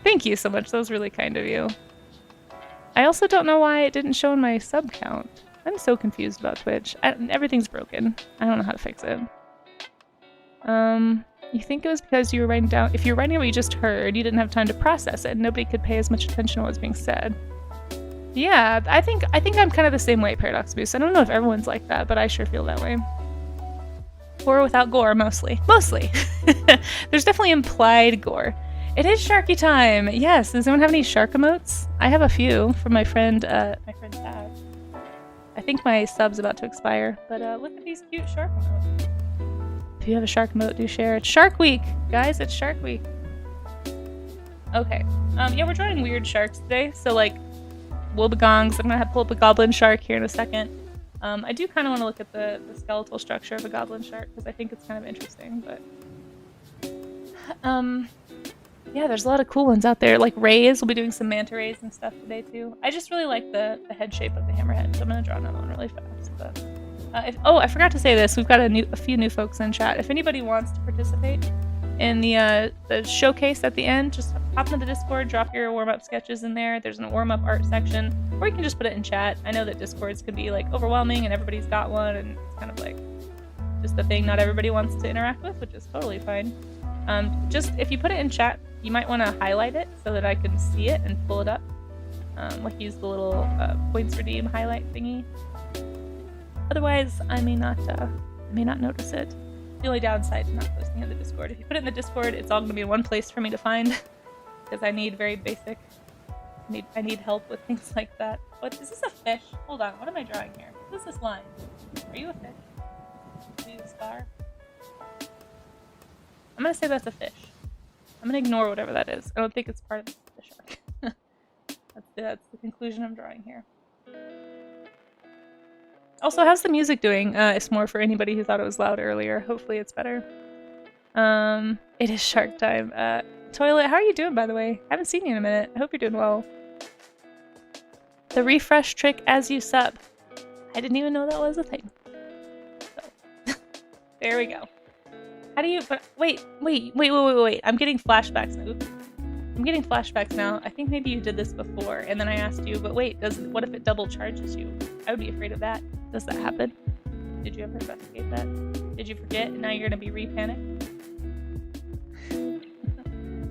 Thank you so much. That was really kind of you. I also don't know why it didn't show in my sub count. I'm so confused about Twitch. Everything's broken. I don't know how to fix it. You think it was because you were writing down... If you're writing what you just heard, you didn't have time to process it, and nobody could pay as much attention to what was being said. Yeah, I think I'm kind of the same way, Paradox Boost. I don't know if everyone's like that, but I sure feel that way. Horror without gore, mostly. Mostly! There's definitely implied gore. It is Sharky time! Yes, does anyone have any shark emotes? I have a few from my friend Taj. I think my sub's about to expire, but look at these cute shark emotes. If you have a shark emote, do share. It's Shark Week! Guys, it's Shark Week. Okay. Yeah, we're drawing weird sharks today, so like wobegongs. I'm gonna have to pull up a goblin shark here in a second. I do kind of want to look at the skeletal structure of a goblin shark because I think it's kind of interesting, but yeah, there's a lot of cool ones out there. Like rays, we'll be doing some manta rays and stuff today too. I just really like the head shape of the hammerhead, so I'm gonna draw another one really fast. But I forgot to say this. We've got a few new folks in chat. If anybody wants to participate in the showcase at the end, just hop into the Discord, drop your warm-up sketches in there. There's a warm-up art section, or you can just put it in chat. I know that Discords can be like overwhelming and everybody's got one, and it's kind of like just the thing not everybody wants to interact with, which is totally fine. Just if you put it in chat, you might want to highlight it so that I can see it and pull it up. Like use the little points redeem highlight thingy. Otherwise, I may not notice it. The only downside to not posting in the Discord. If you put it in the Discord, it's all going to be in one place for me to find. Because I need very basic... I need help with things like that. What is this, a fish? Hold on, what am I drawing here? What is this line? Are you a fish? Are you a star? I'm going to say that's a fish. I'm going to ignore whatever that is. I don't think it's part of the shark. That's the conclusion I'm drawing here. Also, how's the music doing? It's more for anybody who thought it was loud earlier. Hopefully it's better. It is shark time. Toilet, how are you doing, by the way? I haven't seen you in a minute. I hope you're doing well. The refresh trick as you sub. I didn't even know that was a thing. So, there we go. How do you... But wait. I'm getting flashbacks now. Oops. I'm getting flashbacks now. I think maybe you did this before, and then I asked you, but wait, what if it double charges you? I would be afraid of that. Does that happen? Did you ever investigate that? Did you forget, and now you're gonna be re-panicked?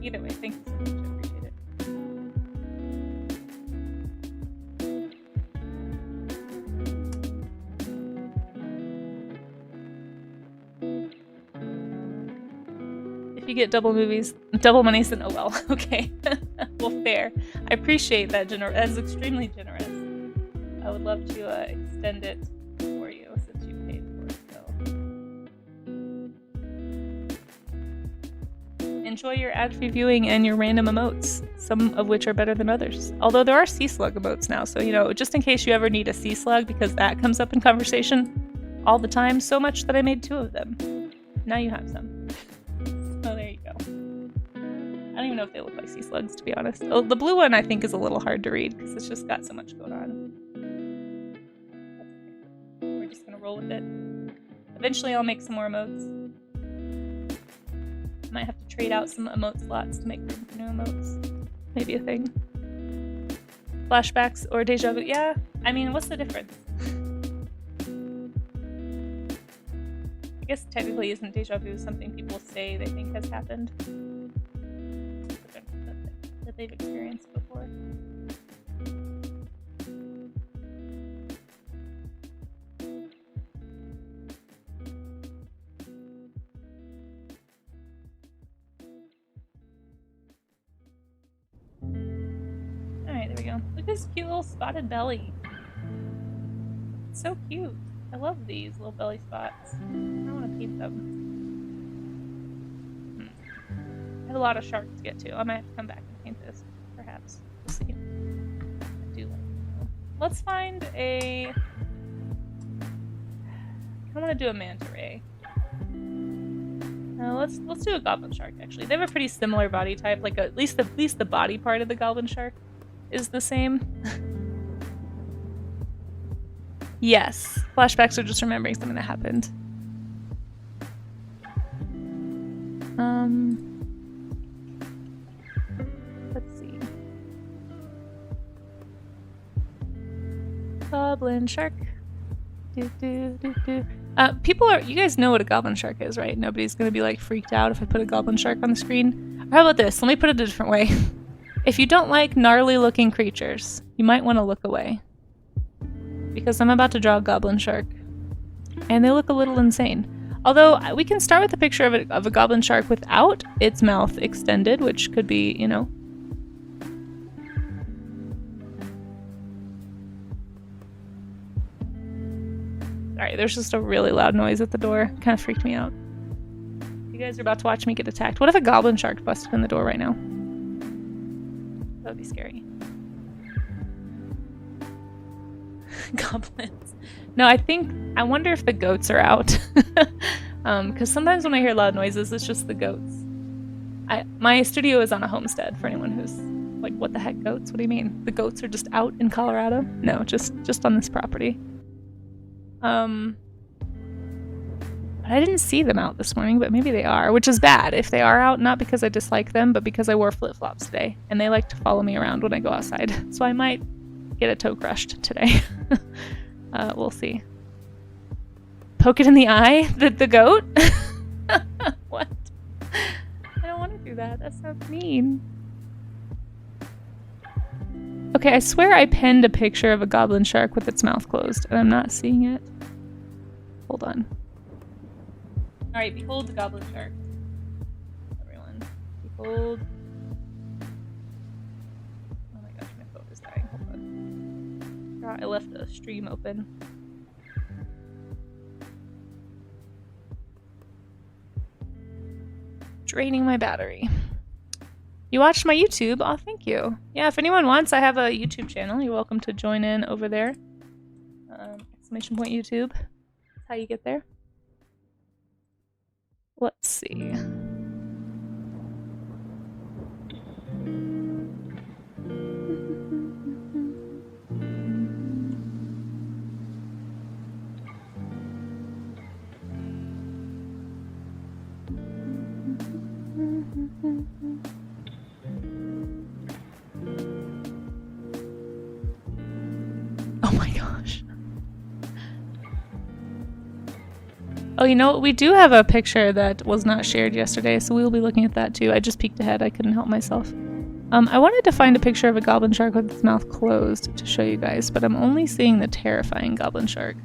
Either way, thank you so much. I appreciate it. If you get double monies, then oh well. Okay. Well, fair. I appreciate that. That's extremely generous. I would love to extend it for you since you paid for it. So. In enjoy your ad-free viewing and your random emotes, some of which are better than others. Although there are sea slug emotes now, so you know, just in case you ever need a sea slug, because that comes up in conversation all the time, so much that I made 2 of them. Now you have some. Oh, there you go. I don't even know if they look like sea slugs, to be honest. Oh, the blue one I think is a little hard to read because it's just got so much going on. We're just gonna roll with it. Eventually I'll make some more emotes. Might have to trade out some emote slots to make room for new emotes. Maybe a thing. Flashbacks or deja vu? Yeah, I mean, what's the difference? I guess technically isn't deja vu something people say they think has happened? That they've experienced before. Alright, there we go. Look at this cute little spotted belly. It's so cute. I love these little belly spots. I want to paint them. I have a lot of sharks to get to. I might have to come back and paint this, perhaps. We'll see. I do like it. Let's find a... I want to do a manta ray. Let's do a goblin shark, actually. They have a pretty similar body type. Like, at least the body part of the goblin shark is the same. Yes. Flashbacks are just remembering something that happened. Let's see. Goblin shark. People are, you guys know what a goblin shark is, right? Nobody's gonna be like freaked out if I put a goblin shark on the screen. Or how about this? Let me put it a different way. If you don't like gnarly looking creatures, you might want to look away. Because I'm about to draw a goblin shark. And they look a little insane. Although, we can start with a picture of a goblin shark without its mouth extended, which could be, you know. Sorry, there's just a really loud noise at the door. Kind of freaked me out. You guys are about to watch me get attacked. What if a goblin shark busted in the door right now? That would be scary. Goblins. No, I wonder if the goats are out. Because sometimes when I hear loud noises, it's just the goats. My studio is on a homestead, for anyone who's like, what the heck, goats? What do you mean? The goats are just out in Colorado? No, just on this property. But I didn't see them out this morning, but maybe they are, which is bad if they are out, not because I dislike them, but because I wore flip-flops today, and they like to follow me around when I go outside. So I might get a toe crushed today. We'll see. Poke it in the eye? The goat? What? I don't want to do that. That sounds mean. Okay, I swear I pinned a picture of a goblin shark with its mouth closed, and I'm not seeing it. Hold on. Alright, behold the goblin shark. Everyone. Behold. Oh my gosh, my phone is dying. Hold on. I left the stream open. Draining my battery. You watched my YouTube? Oh, thank you. Yeah, if anyone wants, I have a YouTube channel. You're welcome to join in over there. Exclamation point YouTube. That's how you get there. Let's see. Oh my gosh. Oh, you know what? We do have a picture that was not shared yesterday, so we will be looking at that too. I just peeked ahead. I couldn't help myself. I wanted to find a picture of a goblin shark with its mouth closed to show you guys, but I'm only seeing the terrifying goblin shark.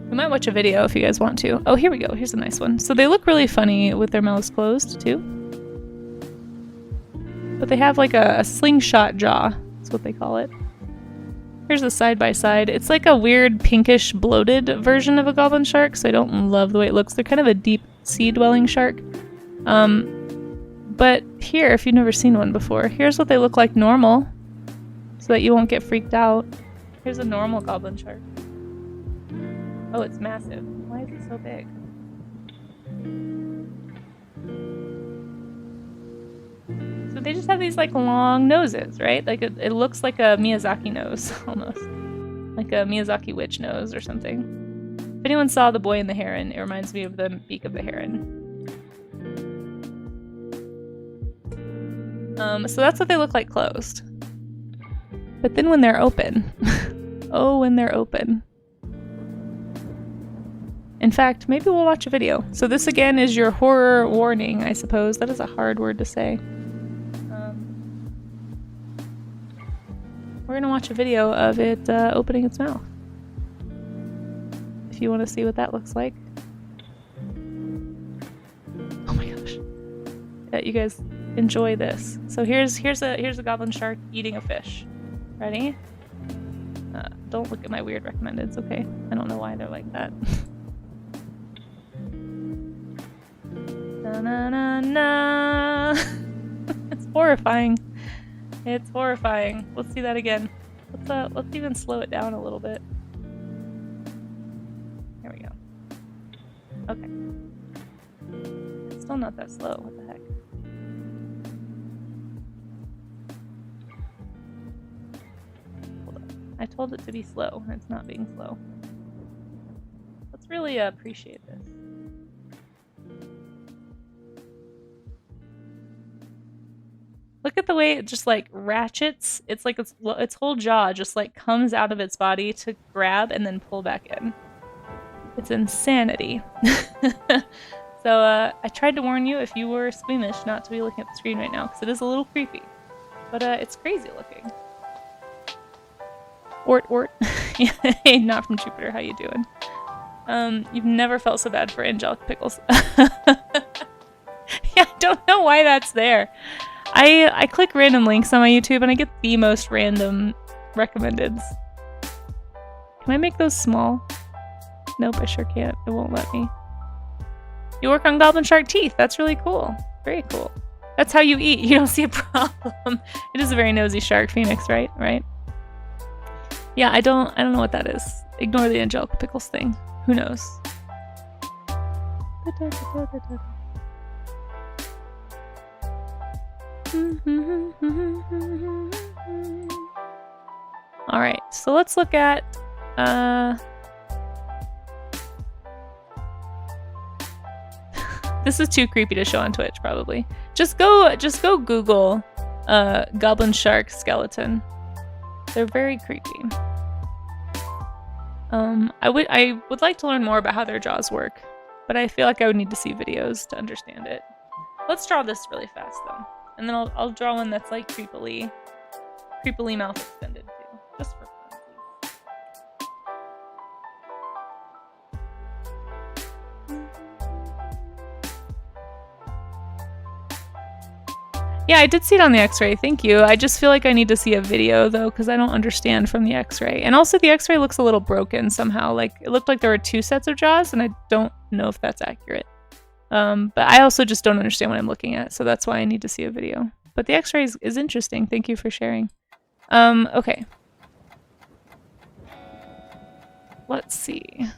We might watch a video if you guys want to. Oh, here we go. Here's a nice one. So they look really funny with their mouths closed too. But they have like a slingshot jaw. That's what they call it. Here's a side-by-side. It's like a weird pinkish bloated version of a goblin shark, so I don't love the way it looks. They're kind of a deep sea-dwelling shark. But here, if you've never seen one before, here's what they look like normal, so that you won't get freaked out. Here's a normal goblin shark. Oh, it's massive. Why is it so big? So they just have these like long noses, right? Like it looks like a Miyazaki nose, almost. Like a Miyazaki witch nose or something. If anyone saw The Boy and the Heron, it reminds me of the beak of the heron. So that's what they look like closed. But then when they're open, oh, when they're open. In fact, maybe we'll watch a video. So this again is your horror warning, I suppose. That is a hard word to say. We're gonna watch a video of it opening its mouth. If you want to see what that looks like. Oh my gosh. Yeah, you guys enjoy this. So here's a goblin shark eating a fish. Ready? Don't look at my weird recommendeds, okay? I don't know why they're like that. Na na na na. It's horrifying. It's horrifying. Let's see that again. Let's even slow it down a little bit. There we go. Okay. It's still not that slow. What the heck? Hold on. I told it to be slow, and it's not being slow. Let's really appreciate this. Look at the way it just like ratchets. It's like its whole jaw just like comes out of its body to grab and then pull back in. It's insanity. So I tried to warn you if you were squeamish not to be looking at the screen right now because it is a little creepy. But it's crazy looking. Ort. Hey, not from Jupiter. How you doing? You've never felt so bad for angelic pickles. Yeah, I don't know why that's there. I click random links on my YouTube and I get the most random recommendeds. Can I make those small? Nope, I sure can't. It won't let me. You work on goblin shark teeth. That's really cool. Very cool. That's how you eat. You don't see a problem. It is a very nosy shark, Phoenix, right? Right? Yeah, I don't know what that is. Ignore the angelic pickles thing. Who knows? Alright, so let's look at this is too creepy to show on Twitch, probably. Just go Google goblin shark skeleton. They're very creepy. I would like to learn more about how their jaws work, but I feel like I would need to see videos to understand it. Let's draw this really fast though. And then I'll draw one that's like creepily mouth extended too, just for fun. Yeah, I did see it on the x-ray, thank you. I just feel like I need to see a video though, because I don't understand from the x-ray. And also the x-ray looks a little broken somehow. Like, it looked like there were two sets of jaws, and I don't know if that's accurate. But I also just don't understand what I'm looking at, so that's why I need to see a video. But the x-ray is interesting. Thank you for sharing. Okay. Let's see.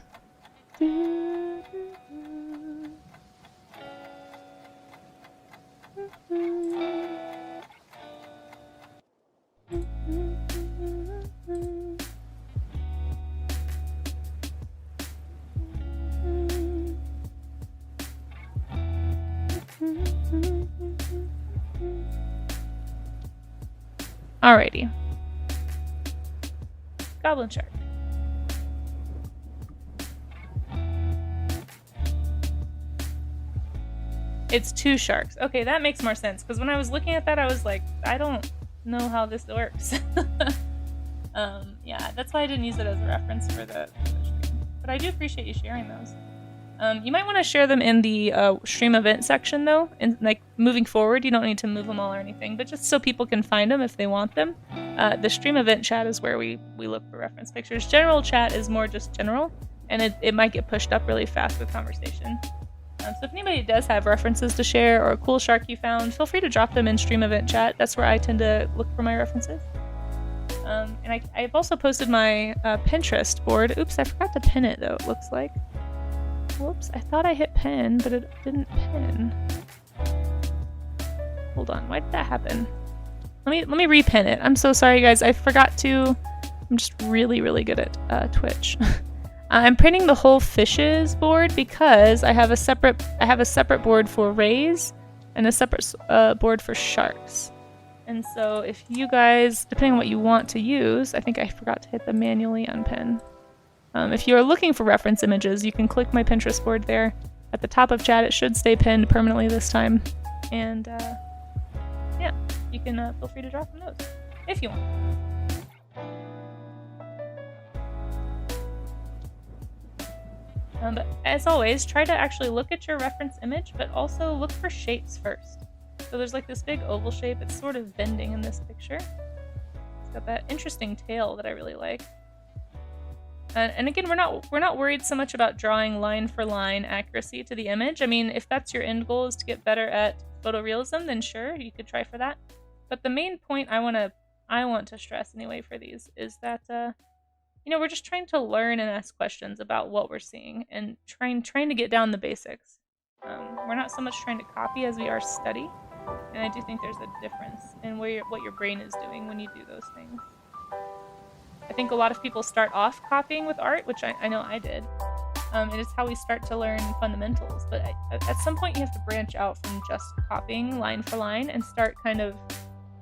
Alrighty. Goblin shark. It's two sharks. Okay, that makes more sense, because when I was looking at that, I was like, I don't know how this works. Yeah, that's why I didn't use it as a reference for the stream. But I do appreciate you sharing those. You might want to share them in the stream event section though, and like moving forward, you don't need to move them all or anything, but just so people can find them if they want them. The stream event chat is where we look for reference pictures. General chat is more just general, and it might get pushed up really fast with conversation. So if anybody does have references to share or a cool shark you found, feel free to drop them in stream event chat. That's where I tend to look for my references. And I've also posted my Pinterest board. Oops, I forgot to pin it though, it looks like. Whoops, I thought I hit pin, but it didn't pin. Hold on, why did that happen? Let me repin it. I'm so sorry guys, I forgot to. I'm just really good at Twitch. I'm printing the whole fishes board because I have a separate board for rays and a separate board for sharks. And so if you guys, depending on what you want to use, I think I forgot to hit the manually unpin. If you're looking for reference images, you can click my Pinterest board there. At the top of chat, it should stay pinned permanently this time. And yeah, you can feel free to drop them those if you want. But as always, try to actually look at your reference image, but also look for shapes first. So there's like this big oval shape. It's sort of bending in this picture. It's got that interesting tail that I really like. And again, we're not worried so much about drawing line for line accuracy to the image. I mean, if that's your end goal is to get better at photorealism, then sure, you could try for that. But the main point I want to stress anyway for these is that you know, we're just trying to learn and ask questions about what we're seeing and trying to get down the basics. We're not so much trying to copy as we are study, and I do think there's a difference in what your brain is doing when you do those things. I think a lot of people start off copying with art, which I know I did. And it's how we start to learn fundamentals. But at some point you have to branch out from just copying line for line and start kind of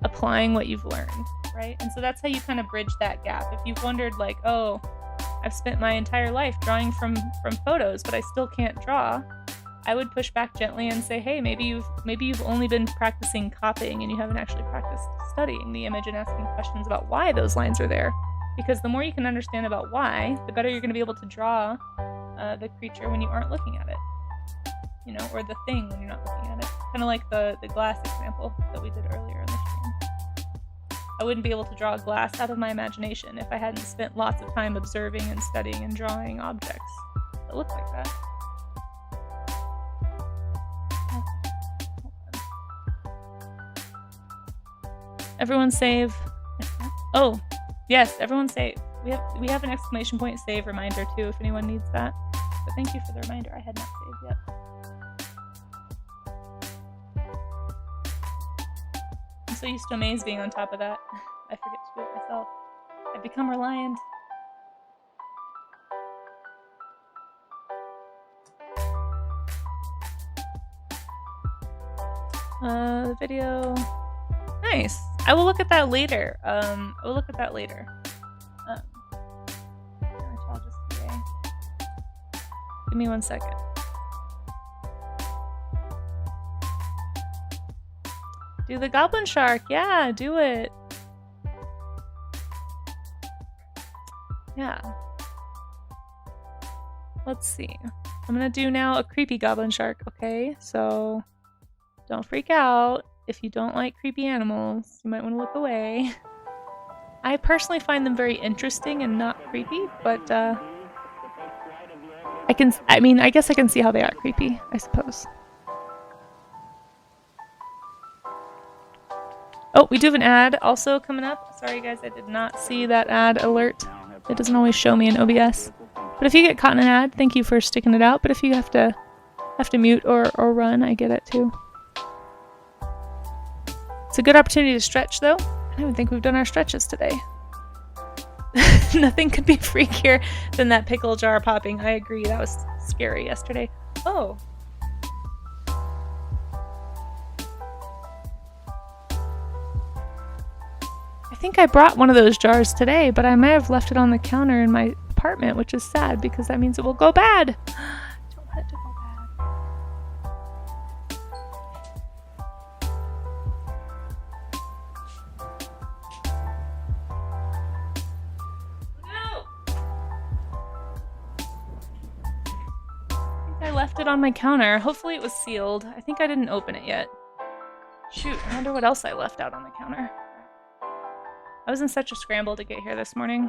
applying what you've learned, right? And so that's how you kind of bridge that gap. If you've wondered like, oh, I've spent my entire life drawing from photos, but I still can't draw, I would push back gently and say, hey, maybe you've only been practicing copying and you haven't actually practiced studying the image and asking questions about why those lines are there. Because the more you can understand about why, the better you're going to be able to draw the creature when you aren't looking at it. You know, or the thing when you're not looking at it. Kind of like the glass example that we did earlier in the stream. I wouldn't be able to draw glass out of my imagination if I hadn't spent lots of time observing and studying and drawing objects that look like that. Everyone save. Oh, yes, everyone save. We have an exclamation point save reminder too if anyone needs that. But thank you for the reminder. I had not saved yet. I'm so used to Amaze being on top of that. I forget to do it myself. I've become reliant. The video. Nice. I will look at that later. I will look at that later. I'll just say. Give me 1 second. Do the goblin shark. Yeah, do it. Yeah. Let's see. I'm gonna do now a creepy goblin shark, okay? So don't freak out. If you don't like creepy animals, you might want to look away. I personally find them very interesting and not creepy, but I guess I can see how they are creepy, I suppose. Oh, we do have an ad also coming up. Sorry guys, I did not see that ad alert. It doesn't always show me in OBS. But if you get caught in an ad, thank you for sticking it out. But if you have to mute or run, I get it too. It's a good opportunity to stretch though. I don't even think we've done our stretches today. Nothing could be freakier than that pickle jar popping. I agree, that was scary yesterday. Oh. I think I brought one of those jars today, but I may have left it on the counter in my apartment, which is sad because that means it will go bad. Don't let it go bad. No! I think I left it on my counter. Hopefully it was sealed. I think I didn't open it yet. Shoot, I wonder what else I left out on the counter. I was in such a scramble to get here this morning.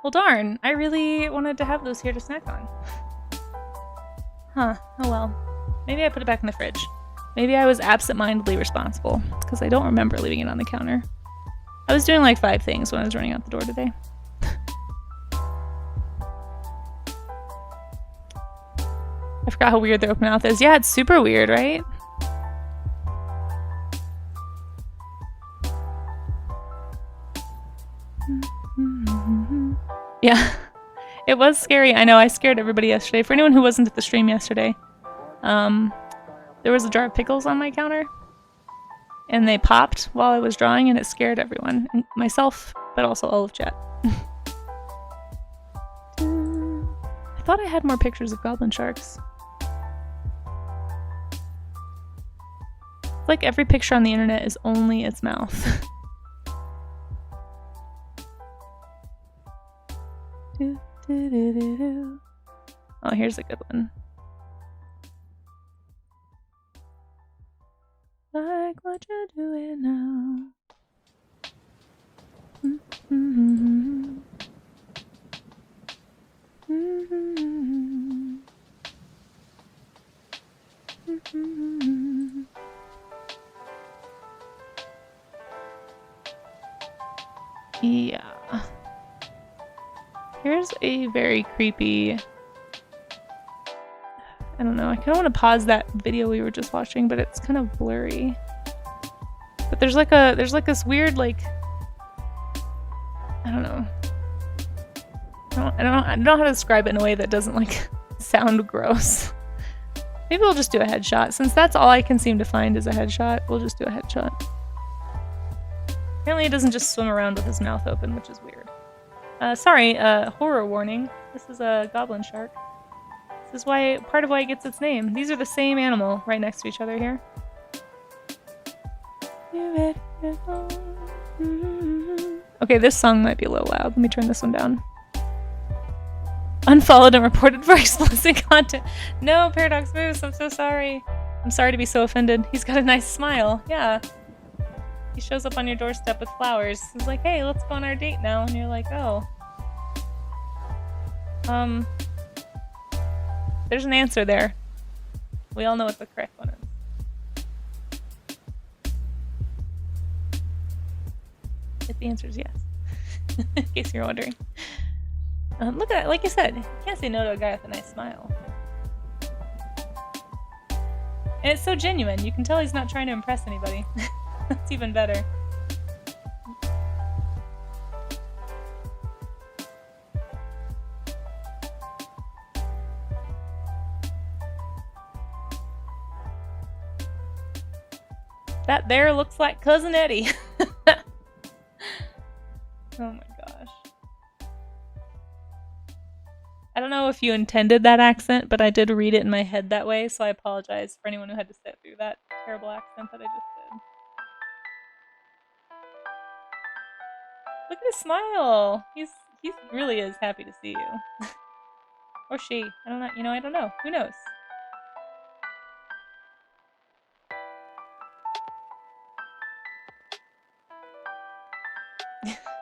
Well, darn. I really wanted to have those here to snack on. Huh. Oh well. Maybe I put it back in the fridge. Maybe I was absent-mindedly responsible, because I don't remember leaving it on the counter. I was doing like 5 things when I was running out the door today. I forgot how weird the open mouth is. Yeah, it's super weird, right? Yeah, it was scary. I know, I scared everybody yesterday. For anyone who wasn't at the stream yesterday, there was a jar of pickles on my counter, and they popped while I was drawing, and it scared everyone, and myself, but also all of chat. I thought I had more pictures of goblin sharks. It's like every picture on the internet is only its mouth. Oh, here's a good one. Like what you're doing now. Yeah. Here's a very creepy... I don't know, I kind of want to pause that video we were just watching, but it's kind of blurry. But there's like this weird, like... I don't know. I don't know how to describe it in a way that doesn't, like, sound gross. Maybe we'll just do a headshot. Since that's all I can seem to find is a headshot, we'll just do a headshot. Apparently it doesn't just swim around with his mouth open, which is weird. Sorry, horror warning. This is a goblin shark. This is why part of why it gets its name. These are the same animal right next to each other here. Okay, this song might be a little loud. Let me turn this one down. Unfollowed and reported for explicit content. No, Paradox Moose, I'm so sorry. I'm sorry to be so offended. He's got a nice smile. Yeah. He shows up on your doorstep with flowers. He's like, hey, let's go on our date now. And you're like, oh. There's an answer there. We all know what the correct one is. If the answer is yes. In case you're wondering. Look at that. Like I said, you can't say no to a guy with a nice smile. And it's so genuine. You can tell he's not trying to impress anybody. That's even better. That there looks like Cousin Eddie. Oh my gosh. I don't know if you intended that accent, but I did read it in my head that way, so I apologize for anyone who had to sit through that terrible accent that I just did. Look at his smile. He really is happy to see you. Or she. I don't know. You know, I don't know. Who knows?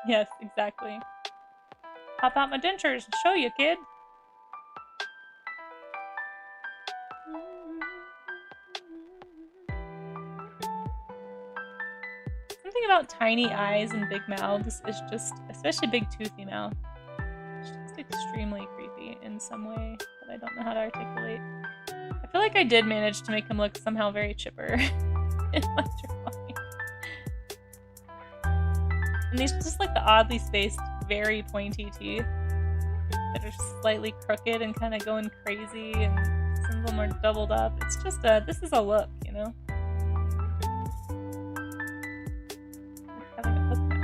Yes, exactly. Pop out my dentures and show you, kid. Something about tiny eyes and big mouths is just, especially big toothy mouth, it's just extremely creepy in some way that I don't know how to articulate. I feel like I did manage to make him look somehow very chipper in my drawing. And these just like the oddly spaced, very pointy teeth that are slightly crooked and kind of going crazy, and some of them are doubled up. It's just this is a look, you know? Having a hook now.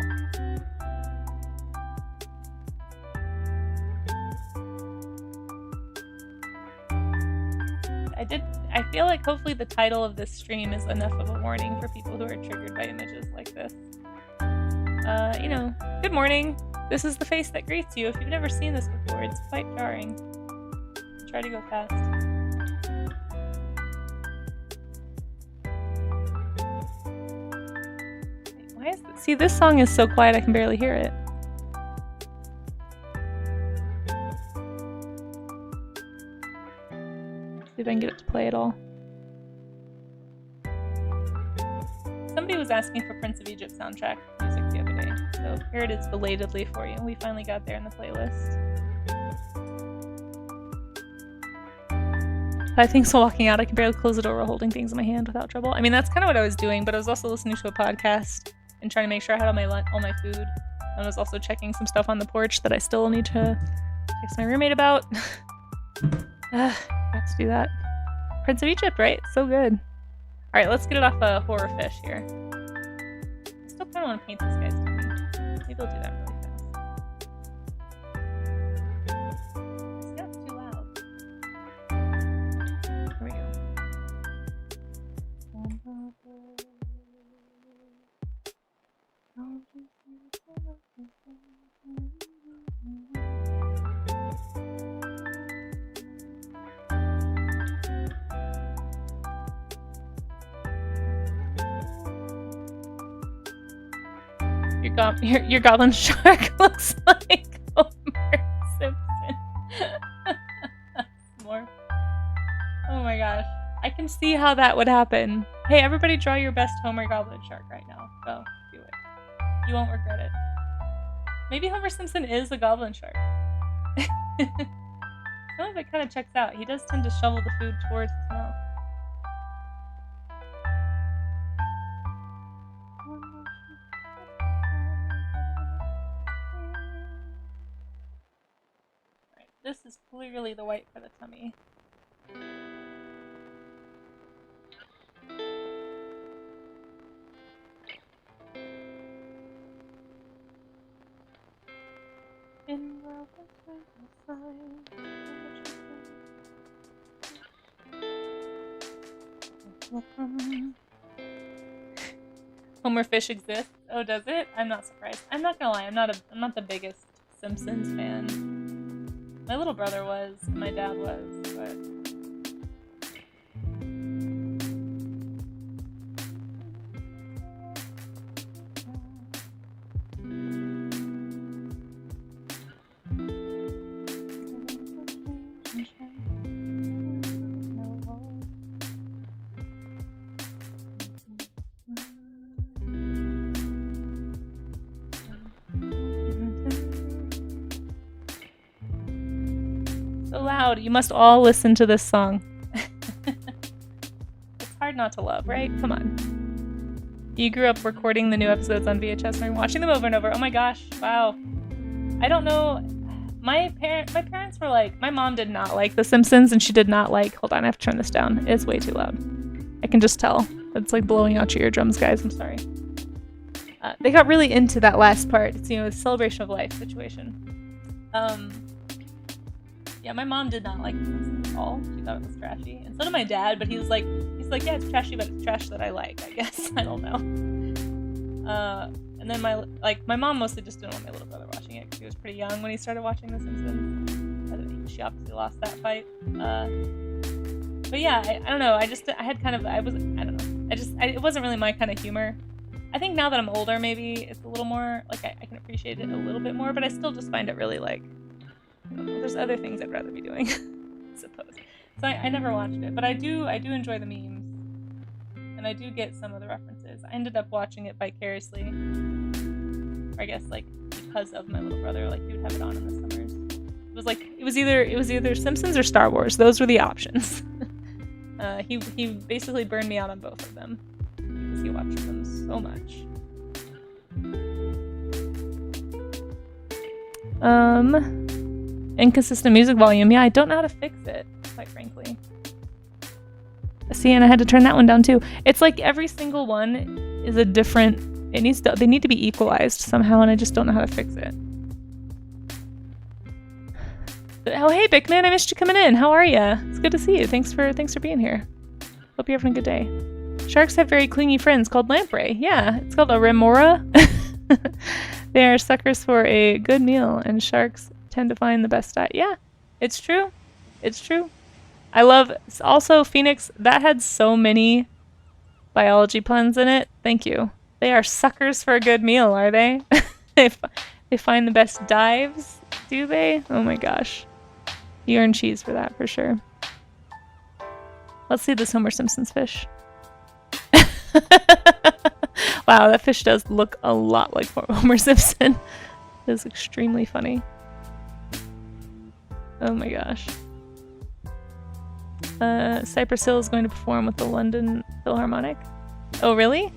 I feel like hopefully the title of this stream is enough of a warning for people who are triggered by images like this. You know, good morning. This is the face that greets you. If you've never seen this before, it's quite jarring. try to go fast. Wait, why is this? See, this song is so quiet I can barely hear it. See if I can get it to play at all. Somebody was asking for Prince of Egypt soundtrack music the other day, so here it is belatedly for you. We finally got there in the playlist. But I think so walking out, I can barely close the door while holding things in my hand without trouble. I mean, that's kind of what I was doing, but I was also listening to a podcast and trying to make sure I had all my food. And I was also checking some stuff on the porch that I still need to text my roommate about. Got to do that. Prince of Egypt, right? So good. Alright, let's get it off a horror fish here. I still kind of want to paint this guy's tummy. Maybe I'll do that really fast. Yeah, it's too loud. Here we go. Your goblin shark looks like Homer Simpson. More. Oh my gosh. I can see how that would happen. Hey, everybody draw your best Homer goblin shark right now. Go, do it. You won't regret it. Maybe Homer Simpson is a goblin shark. Some of it kind of checks out. He does tend to shovel the food towards his mouth. This is clearly the white for the tummy. Homer Fish exists. Oh, does it? I'm not surprised. I'm not gonna lie. I'm not the biggest Simpsons fan. My little brother was, and my dad was, but... loud. You must all listen to this song. It's hard not to love, right? Come on. You grew up recording the new episodes on VHS and watching them over and over. Oh my gosh. Wow. I don't know. My parents were like, my mom did not like The Simpsons, and she did not like, hold on, I have to turn this down. It's way too loud. I can just tell. It's like blowing out your eardrums, guys. I'm sorry. They got really into that last part. It's, you know, a celebration of life situation. Yeah, my mom did not like The Simpsons at all. She thought it was trashy. And so did my dad, but he's like, yeah, it's trashy, but it's trash that I like, I guess. I don't know. And then my mom mostly just didn't want my little brother watching it because he was pretty young when he started watching The Simpsons. She obviously lost that fight. But yeah, I don't know. It wasn't really my kind of humor. I think now that I'm older, maybe it's a little more, like, I can appreciate it a little bit more, but I still just find it really, like, I don't know, there's other things I'd rather be doing, I suppose. So I never watched it, but I do enjoy the memes, and I do get some of the references. I ended up watching it vicariously, or I guess, like, because of my little brother. Like, he would have it on in the summers. It was either Simpsons or Star Wars. Those were the options. He basically burned me out on both of them because he watched them so much. Inconsistent music volume. Yeah, I don't know how to fix it, quite frankly. See, and I had to turn that one down too. It's like every single one is a different. They need to be equalized somehow, and I just don't know how to fix it. Oh, hey, Bickman, I missed you coming in. How are you? It's good to see you. Thanks for being here. Hope you're having a good day. Sharks have very clingy friends called lamprey. Yeah, it's called a remora. They are suckers for a good meal, and sharks tend to find the best diet. Yeah, it's true. It's true. I love, also Phoenix, that had so many biology puns in it. Thank you. They are suckers for a good meal, are they? They find the best dives, do they? Oh my gosh. You earn cheese for that, for sure. Let's see this Homer Simpson's fish. Wow, that fish does look a lot like Homer Simpson. It is extremely funny. Oh my gosh. Cypress Hill is going to perform with the London Philharmonic. Oh, really?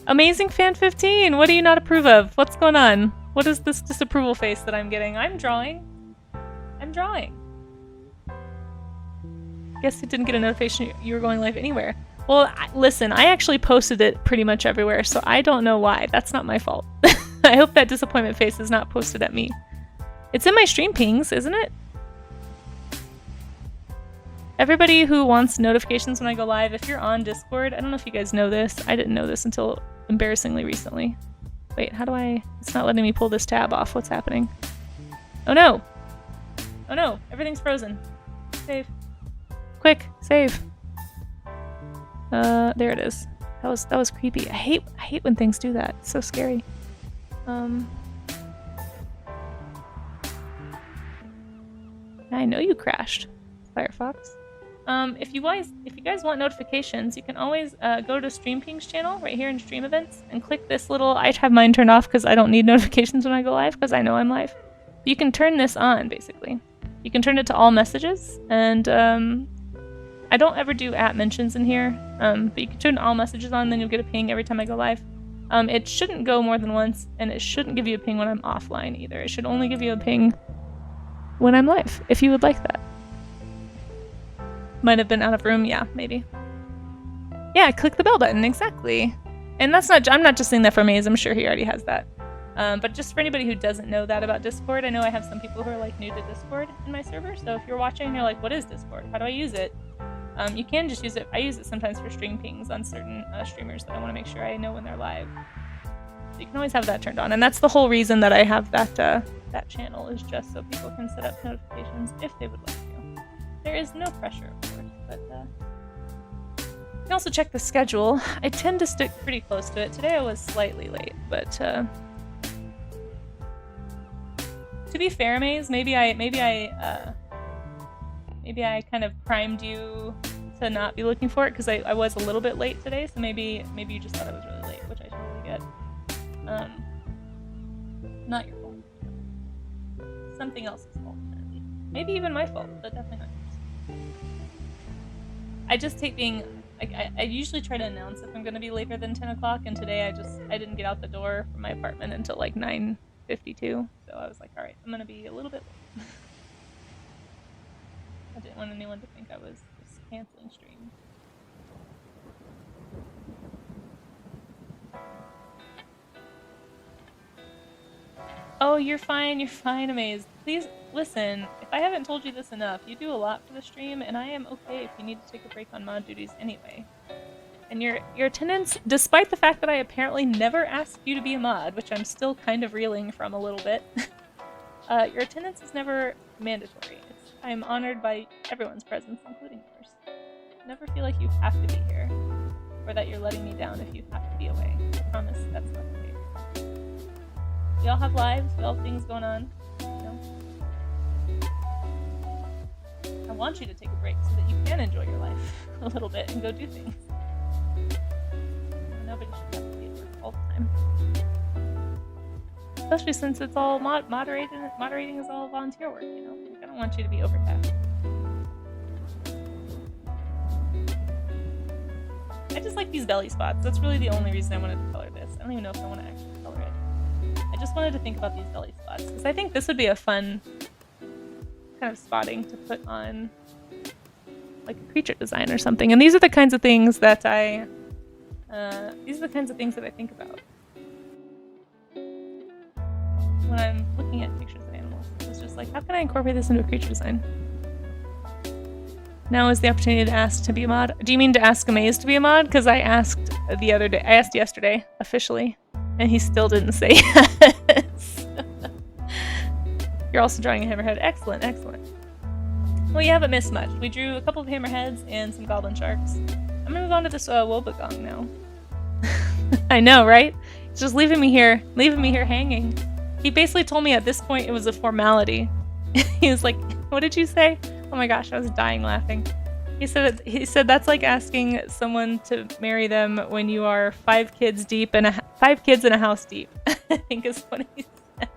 Amazing Fan 15! What do you not approve of? What's going on? What is this disapproval face that I'm getting? I'm drawing. I'm drawing. Guess it didn't get a notification you were going live anywhere. Well, listen, I actually posted it pretty much everywhere, so I don't know why. That's not my fault. I hope that disappointment face is not posted at me. It's in my stream pings, isn't it? Everybody who wants notifications when I go live, if you're on Discord, I don't know if you guys know this. I didn't know this until embarrassingly recently. Wait, how do I... It's not letting me pull this tab off. What's happening? Oh no! Oh no! Everything's frozen. Save. Quick, save. There it is. That was creepy. I hate when things do that. It's so scary. I know you crashed, Firefox. If you guys want notifications, you can always go to Stream Ping's channel right here in Stream Events and click this little. I have mine turned off because I don't need notifications when I go live because I know I'm live. But you can turn this on basically. You can turn it to all messages, and I don't ever do @ mentions in here. But you can turn all messages on, then you'll get a ping every time I go live. It shouldn't go more than once, and it shouldn't give you a ping when I'm offline either. It should only give you a ping when I'm live, if you would like that. Might have been out of room, yeah, maybe. Yeah, click the bell button, exactly. And that's not, I'm not just saying that for Maze, I'm sure he already has that. But just for anybody who doesn't know that about Discord, I know I have some people who are like new to Discord in my server, so if you're watching and you're like, what is Discord? How do I use it? You can just use it. I use it sometimes for stream pings on certain streamers that I want to make sure I know when they're live. So you can always have that turned on, and that's the whole reason that I have that that channel, is just so people can set up notifications if they would like to. There is no pressure, of course, but you can also check the schedule. I tend to stick pretty close to it. Today I was slightly late, but to be fair, Maze, maybe I kind of primed you to not be looking for it because I was a little bit late today, so maybe you just thought I was really late, which I totally get. Not your fault. Something else's fault, apparently. Maybe even my fault, but definitely not yours. I just hate being... I usually try to announce if I'm going to be later than 10 o'clock, and today I didn't get out the door from my apartment until like 9:52, so I was like, alright, I'm going to be a little bit late. I didn't want anyone to think I was just canceling streams. Oh, you're fine, Amaze. Please, listen, if I haven't told you this enough, you do a lot for the stream, and I am okay if you need to take a break on mod duties anyway. And your attendance, despite the fact that I apparently never asked you to be a mod, which I'm still kind of reeling from a little bit, your attendance is never mandatory. I'm honored by everyone's presence, including yours. Never feel like you have to be here, or that you're letting me down if you have to be away. I promise that's not the case. We all have lives, we all have things going on, you know? I want you to take a break so that you can enjoy your life a little bit and go do things. Nobody should have to be at work all the time. Especially since it's all moderating is all volunteer work, you know? Like, I don't want you to be overtaxed. I just like these belly spots. That's really the only reason I wanted to color this. I don't even know if I want to actually color it. I just wanted to think about these belly spots, because I think this would be a fun kind of spotting to put on like a creature design or something. And these are the kinds of things that I think about when I'm looking at pictures of animals. It's just like, how can I incorporate this into a creature design? Now is the opportunity to ask to be a mod. Do you mean to ask Amaze to be a mod? Because I asked the other day. I asked yesterday, officially, and he still didn't say yes. You're also drawing a hammerhead. Excellent, excellent. Well, you haven't missed much. We drew a couple of hammerheads and some goblin sharks. I'm gonna move on to this Wobegong now. I know, right? He's just leaving me here hanging. He basically told me at this point it was a formality. He was like, what did you say? Oh my gosh, I was dying laughing. He said that's like asking someone to marry them when you are 5 kids deep and 5 kids in a house deep. I think is what he said.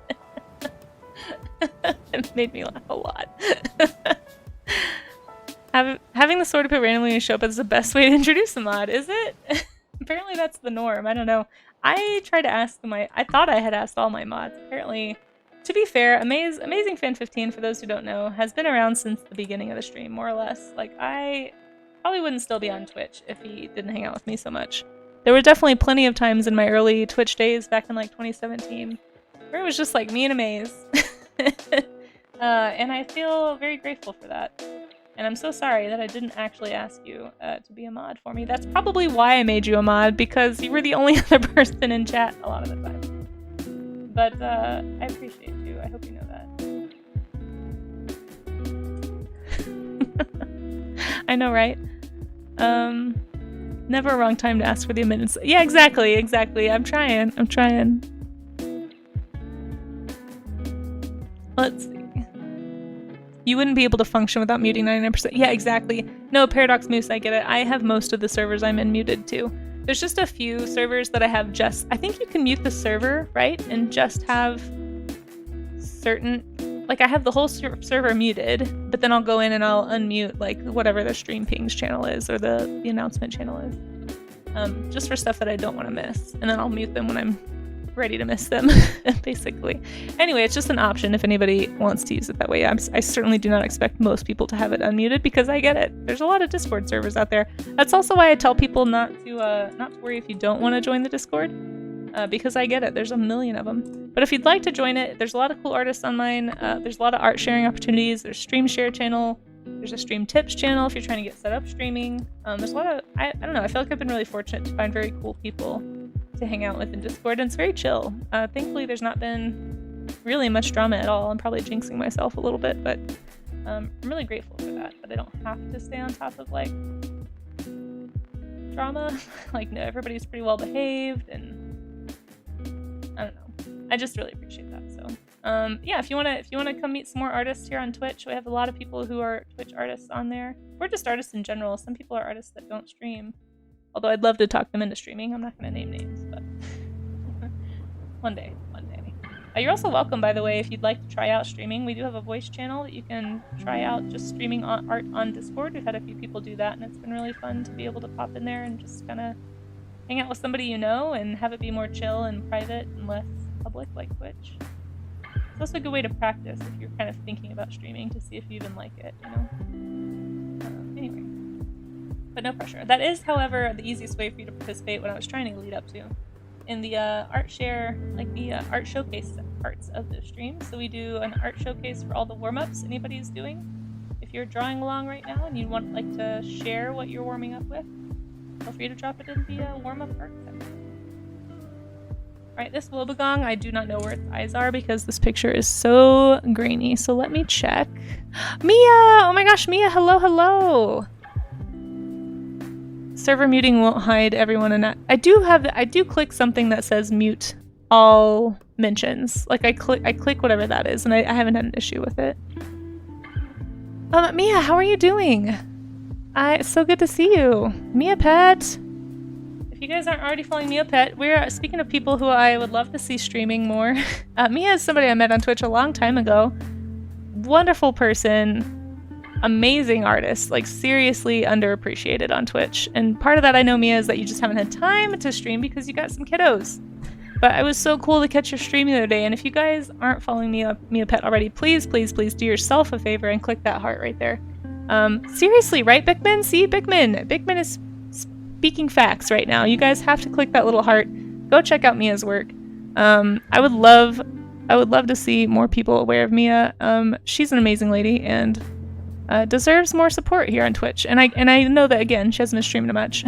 It made me laugh a lot. Having the sword appear randomly and show up is the best way to introduce a mod, is it? Apparently that's the norm. I don't know. I tried to ask I thought I had asked all my mods. Apparently, to be fair, Amazing Fan 15, for those who don't know, has been around since the beginning of the stream, more or less. Like, I probably wouldn't still be on Twitch if he didn't hang out with me so much. There were definitely plenty of times in my early Twitch days back in like 2017 where it was just like me and Amaze. And I feel very grateful for that. And I'm so sorry that I didn't actually ask you to be a mod for me. That's probably why I made you a mod, because you were the only other person in chat a lot of the time. But I appreciate you. I hope you know that. I know, right? Never a wrong time to ask for the amendments. Yeah, exactly. I'm trying. Let's see. You wouldn't be able to function without muting 99%. Yeah, exactly. No, Paradox Moose, I get it. I have most of the servers I'm in muted too. There's just a few servers that I have I think you can mute the server, right? And just have certain, like I have the whole server muted, but then I'll go in and I'll unmute like whatever the stream pings channel is or the announcement channel is. Just for stuff that I don't want to miss. And then I'll mute them when I'm ready to miss them, basically. Anyway, it's just an option if anybody wants to use it that way. I certainly do not expect most people to have it unmuted because I get it. There's a lot of Discord servers out there. That's also why I tell people not to worry if you don't want to join the Discord, because I get it. There's a million of them. But if you'd like to join it, there's a lot of cool artists on mine. There's a lot of art sharing opportunities. There's stream share channel. There's a stream tips channel if you're trying to get set up streaming. There's a lot of, I don't know, I feel like I've been really fortunate to find very cool people to hang out with in Discord, and it's very chill. Thankfully, there's not been really much drama at all. I'm probably jinxing myself a little bit, but I'm really grateful for that I don't have to stay on top of like drama. Like, no, everybody's pretty well behaved, and I don't know. I just really appreciate that. So yeah, if you wanna come meet some more artists here on Twitch, we have a lot of people who are Twitch artists on there. We're just artists in general. Some people are artists that don't stream. Although I'd love to talk them into streaming. I'm not going to name names, but one day. You're also welcome, by the way, if you'd like to try out streaming. We do have a voice channel that you can try out just streaming art on Discord. We've had a few people do that, and it's been really fun to be able to pop in there and just kind of hang out with somebody you know and have it be more chill and private and less public like Twitch. It's also a good way to practice if you're kind of thinking about streaming to see if you even like it, you know? Anyway. But no pressure. That is, however, the easiest way for you to participate, what I was trying to lead up to, in the art share, like the art showcase parts of the stream. So we do an art showcase for all the warm-ups anybody's doing. If you're drawing along right now and you want like to share what you're warming up with, feel free to drop it in the warm-up art section. Alright, this Wobegong, I do not know where its eyes are because this picture is so grainy. So let me check. Mia! Oh my gosh, Mia, hello! Server muting won't hide everyone, and I do click something that says mute all mentions. Like I click whatever that is, and I haven't had an issue with it. Mia, how are you doing? It's so good to see you. Mia Pet. If you guys aren't already following Mia Pet, we're speaking of people who I would love to see streaming more. Mia is somebody I met on Twitch a long time ago. Wonderful person. Amazing artist, like seriously underappreciated on Twitch. And part of that I know, Mia, is that you just haven't had time to stream because you got some kiddos. But it was so cool to catch your stream the other day. And if you guys aren't following Mia Pet already, please do yourself a favor and click that heart right there. Seriously, right, Bickman? See, Bickman is speaking facts right now. You guys have to click that little heart. Go check out Mia's work. I would love to see more people aware of Mia. She's an amazing lady and deserves more support here on Twitch, and I know that again she hasn't been streaming much.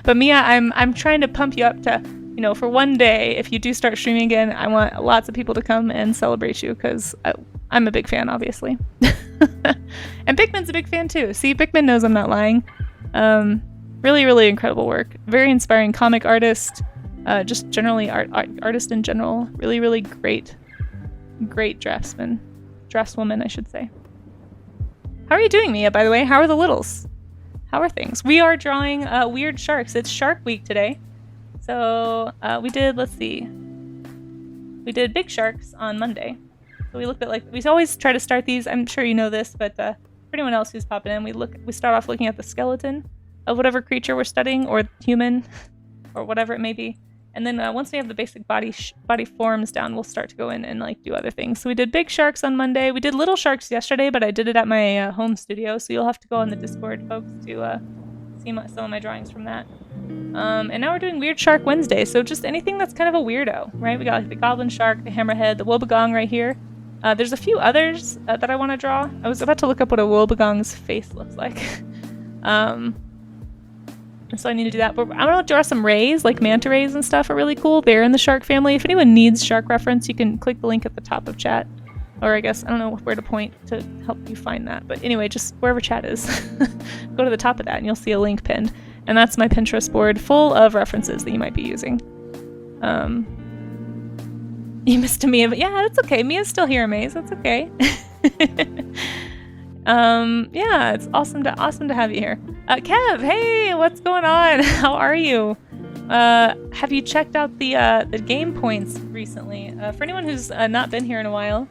But Mia, I'm trying to pump you up to, you know, for one day if you do start streaming again, I want lots of people to come and celebrate you because I'm a big fan, obviously. And Pikmin's a big fan too. See, Pikmin knows I'm not lying. Really, really incredible work. Very inspiring comic artist. Just generally artist in general. Really, really great draftswoman, I should say. How are you doing, Mia, by the way? How are the littles? How are things? We are drawing weird sharks. It's Shark Week today. So we did, let's see. We did big sharks on Monday. So we looked at, like, we always try to start these. I'm sure you know this, but for anyone else who's popping in, we start off looking at the skeleton of whatever creature we're studying, or human, or whatever it may be. And then once we have the basic body forms down, we'll start to go in and like do other things. So we did big sharks on Monday. We did little sharks yesterday, but I did it at my home studio. So you'll have to go on the Discord, folks, to see some of my drawings from that. And now we're doing Weird Shark Wednesday. So just anything that's kind of a weirdo, right? We got like the goblin shark, the hammerhead, the wobbegong right here. There's a few others that I want to draw. I was about to look up what a wobbegong's face looks like. So I need to do that. But I'm going to draw some rays, like manta rays and stuff are really cool. They're in the shark family. If anyone needs shark reference, you can click the link at the top of chat. Or I guess, I don't know where to point to help you find that. But anyway, just wherever chat is, go to the top of that and you'll see a link pinned. And that's my Pinterest board full of references that you might be using. You missed a Mia, but yeah, that's okay. Mia's still here, Maze. That's okay. Yeah, it's awesome to have you here. Kev, hey, what's going on? How are you? Have you checked out the game points recently? For anyone who's not been here in a while,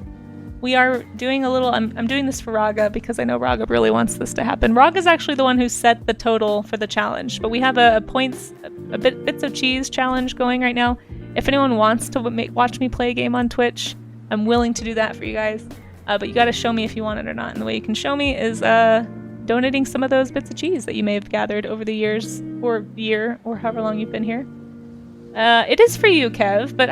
we are doing a little. I'm doing this for Raga because I know Raga really wants this to happen. Raga's actually the one who set the total for the challenge, but we have a bits of cheese challenge going right now. If anyone wants to watch me play a game on Twitch, I'm willing to do that for you guys. But you got to show me if you want it or not. And the way you can show me is donating some of those bits of cheese that you may have gathered over the years, or year, or however long you've been here. It is for you, Kev, but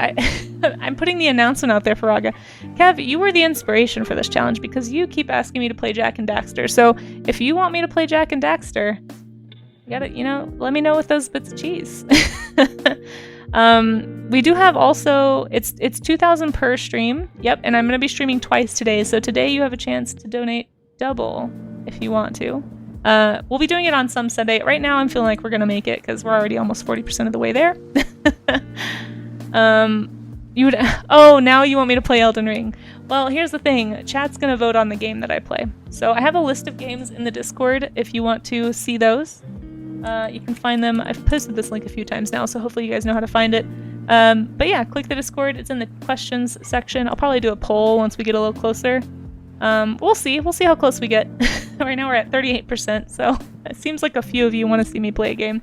I'm putting the announcement out there for Raga. Kev, you were the inspiration for this challenge because you keep asking me to play Jak and Daxter. So if you want me to play Jak and Daxter, you gotta, let me know with those bits of cheese. We do have also, it's 2,000 per stream. Yep, and I'm going to be streaming twice today. So today you have a chance to donate double if you want to. We'll be doing it on some Sunday. Right now I'm feeling like we're going to make it because we're already almost 40% of the way there. Oh, now you want me to play Elden Ring. Well, here's the thing. Chat's going to vote on the game that I play. So I have a list of games in the Discord if you want to see those. You can find them. I've posted this link a few times now, so hopefully you guys know how to find it. But yeah, click the Discord. It's in the questions section. I'll probably do a poll once we get a little closer. We'll see. We'll see how close we get. Right now we're at 38%, so it seems like a few of you want to see me play a game.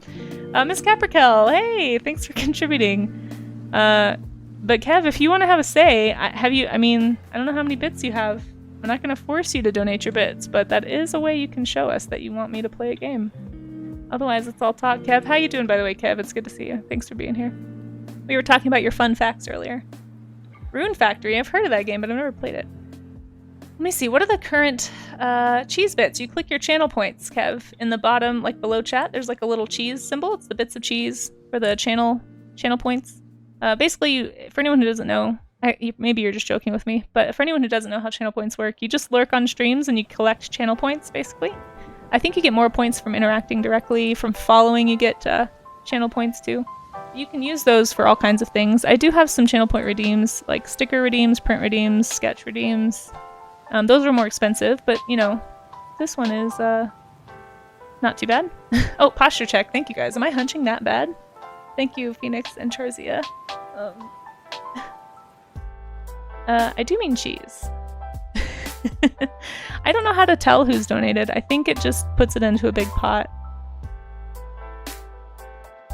Miss Caprikel, hey, thanks for contributing. But Kev, if you want to have a say, I don't know how many bits you have. I'm not going to force you to donate your bits, but that is a way you can show us that you want me to play a game. Otherwise, it's all talk. Kev, how you doing, by the way, Kev? It's good to see you. Thanks for being here. We were talking about your fun facts earlier. Rune Factory. I've heard of that game, but I've never played it. Let me see. What are the current cheese bits? You click your channel points, Kev. In the bottom, like below chat, there's like a little cheese symbol. It's the bits of cheese for the channel points. Basically, for anyone who doesn't know, maybe you're just joking with me, but for anyone who doesn't know how channel points work, you just lurk on streams and you collect channel points, basically. I think you get more points from interacting directly. From following, you get channel points too. You can use those for all kinds of things. I do have some channel point redeems, like sticker redeems, print redeems, sketch redeems. Those are more expensive, but this one is not too bad. Oh, posture check. Thank you guys. Am I hunching that bad? Thank you, Phoenix and Charzia. I do mean cheese. I don't know how to tell who's donated. I think it just puts it into a big pot.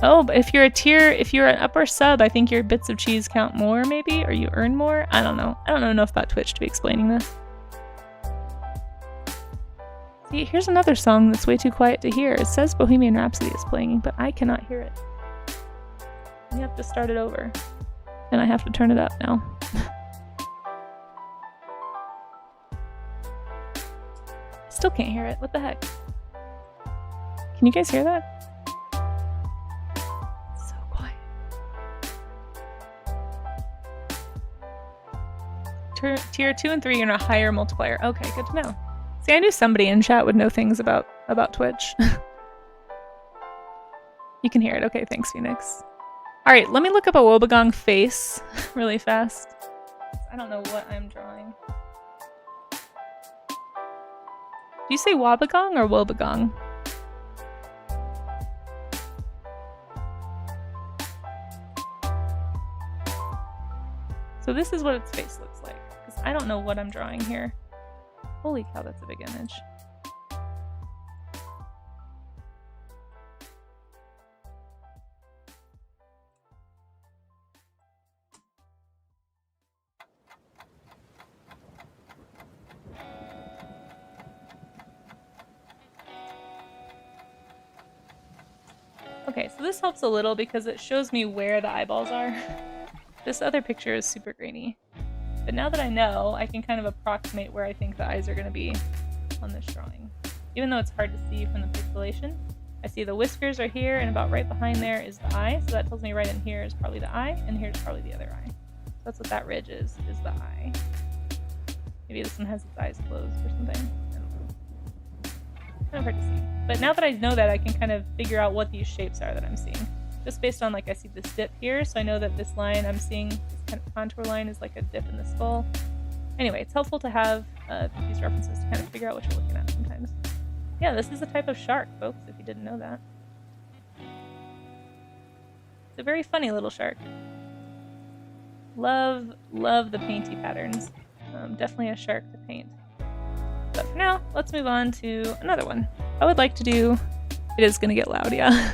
Oh, but if you're an upper sub, I think your bits of cheese count more, maybe? Or you earn more? I don't know. I don't know enough about Twitch to be explaining this. See, here's another song that's way too quiet to hear. It says Bohemian Rhapsody is playing, but I cannot hear it. You have to start it over. And I have to turn it up now. Still can't hear it. What the heck? Can you guys hear that? So quiet. tier 2 and 3 and a higher multiplier. Okay, good to know. See, I knew somebody in chat would know things about Twitch. You can hear it. Okay, thanks, Phoenix. Alright, let me look up a Woebegong face really fast. I don't know what I'm drawing. Do you say Woebegong or Woebegong? So this is what its face looks like, because I don't know what I'm drawing here. Holy cow, that's a big image. Okay, so this helps a little because it shows me where the eyeballs are. This other picture is super grainy. But now that I know, I can kind of approximate where I think the eyes are going to be on this drawing. Even though it's hard to see from the pixelation, I see the whiskers are here, and about right behind there is the eye, so that tells me right in here is probably the eye, and here's probably the other eye. So that's what that ridge is the eye. Maybe this one has its eyes closed or something. I don't know. Kind of hard to see. But now that I know that, I can kind of figure out what these shapes are that I'm seeing. Just based on, like, I see this dip here, so I know that this line I'm seeing, this kind of contour line, is like a dip in the skull. Anyway, it's helpful to have these references to kind of figure out what you're looking at sometimes. Yeah, this is a type of shark, folks, if you didn't know that. It's a very funny little shark. Love the painty patterns. Definitely a shark to paint. But for now, let's move on to another one. I would like to do... It is gonna get loud, yeah.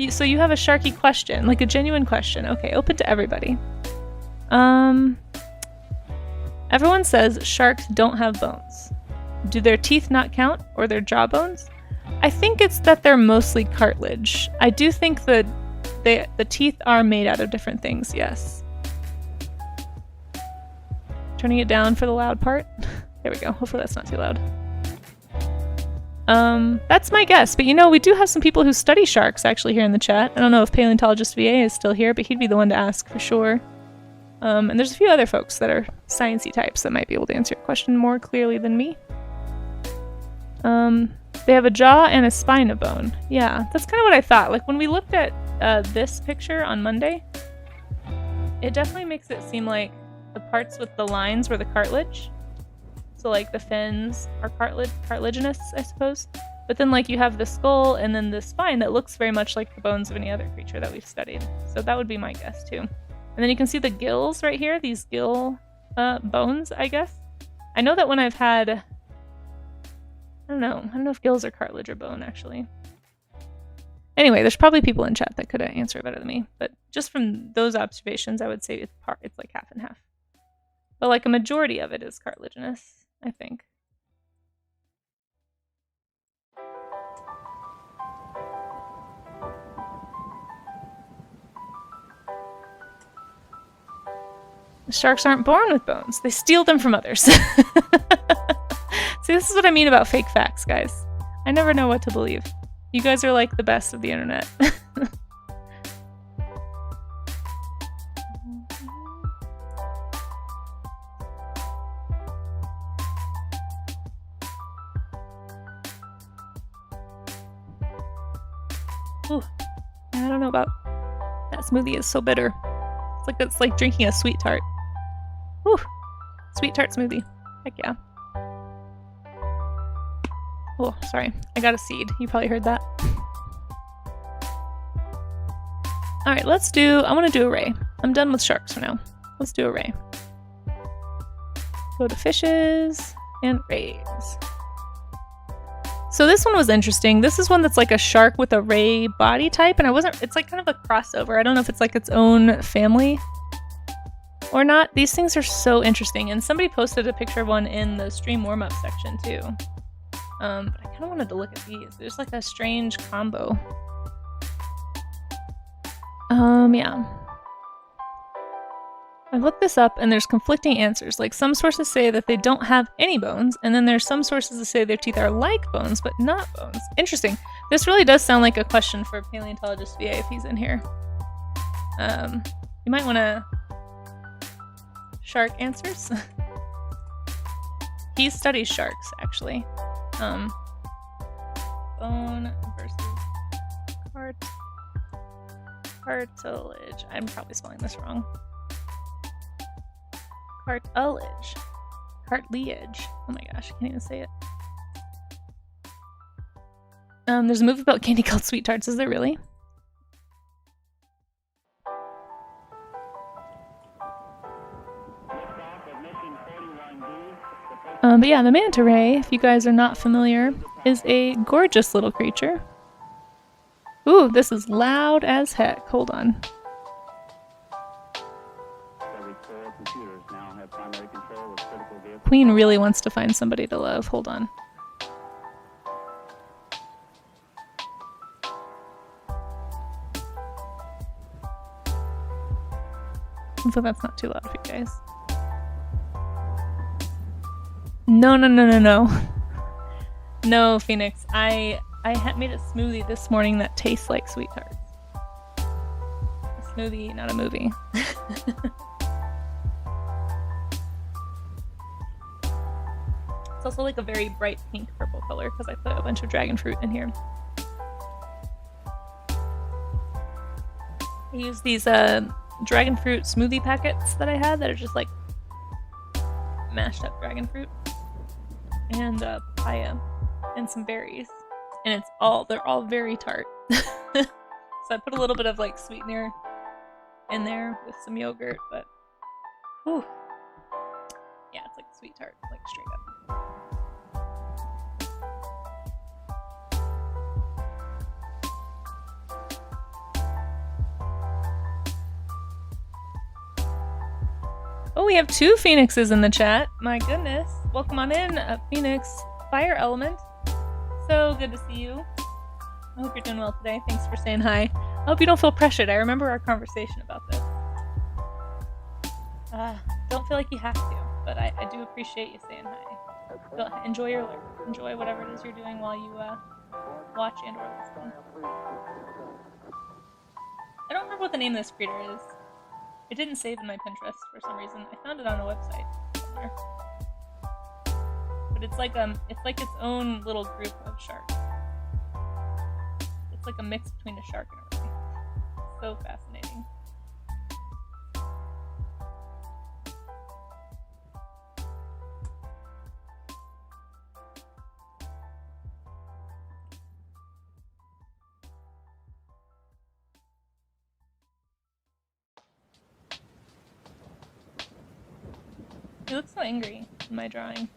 So you have a sharky question, like a genuine question. Okay, open to everybody. Everyone says sharks don't have bones. Do their teeth not count, or their jawbones? I think it's that they're mostly cartilage. I do think that the teeth are made out of different things, yes. Turning it down for the loud part. There we go. Hopefully that's not too loud. That's my guess, but you know, we do have some people who study sharks actually here in the chat. I don't know if Paleontologist VA is still here, but he'd be the one to ask for sure. And there's a few other folks that are sciencey types that might be able to answer your question more clearly than me. They have a jaw and a spine of bone. Yeah, that's kind of what I thought. Like when we looked at this picture on Monday, it definitely makes it seem like the parts with the lines were the cartilage. So like the fins are cartilaginous, I suppose. But then like you have the skull and then the spine that looks very much like the bones of any other creature that we've studied. So that would be my guess too. And then you can see the gills right here, these gill bones, I guess. I know that when I've had, I don't know if gills are cartilage or bone actually. Anyway, there's probably people in chat that could answer it better than me. But just from those observations, I would say it's like half and half. But like a majority of it is cartilaginous, I think. The sharks aren't born with bones. They steal them from others. See, this is what I mean about fake facts, guys. I never know what to believe. You guys are like the best of the internet. Ooh, I don't know about that smoothie is so bitter. It's like drinking a sweet tart. Ooh, sweet tart smoothie. Heck yeah. Oh, sorry. I got a seed. You probably heard that. Alright, I want to do a ray. I'm done with sharks for now. Let's do a ray. Go to fishes and rays. So this one was interesting. This is one that's like a shark with a ray body type, and it's like kind of a crossover. I don't know if it's like its own family or not. These things are so interesting, and somebody posted a picture of one in the stream warm-up section too. But I kind of wanted to look at these. There's like a strange combo. Yeah. I've looked this up and there's conflicting answers. Like some sources say that they don't have any bones, and then there's some sources that say their teeth are like bones, but not bones. Interesting. This really does sound like a question for Paleontologist VA if he's in here. You might want to shark answers. He studies sharks, actually. Bone versus cartilage. I'm probably spelling this wrong. Cartilage. Cartilage. Oh my gosh, I can't even say it. There's a movie about candy called Sweet Tarts. Is there really? But yeah, the manta ray, if you guys are not familiar, is a gorgeous little creature. Ooh, this is loud as heck. Hold on. Queen really wants to find somebody to love. Hold on. Hopefully that's not too loud for you guys. No. No, Phoenix. I made a smoothie this morning that tastes like Sweet Tarts. A smoothie, not a movie. It's also like a very bright pink purple color because I put a bunch of dragon fruit in here. I use these dragon fruit smoothie packets that I had that are just like mashed up dragon fruit and papaya and some berries, and they're all very tart. So I put a little bit of like sweetener in there with some yogurt, but whew. Yeah, it's like sweet tart, like straight up. Oh, we have 2 Phoenixes in the chat. My goodness. Welcome on in, Phoenix Fire Element. So good to see you. I hope you're doing well today. Thanks for saying hi. I hope you don't feel pressured. I remember our conversation about this. Don't feel like you have to, but I do appreciate you saying hi. Enjoy whatever it is you're doing while you watch and or listen. I don't remember what the name of this creature is. It didn't save in my Pinterest for some reason. I found it on a website somewhere. But it's like its own little group of sharks. It's like a mix between a shark and a ray. So fascinating. He looks so angry in my drawing.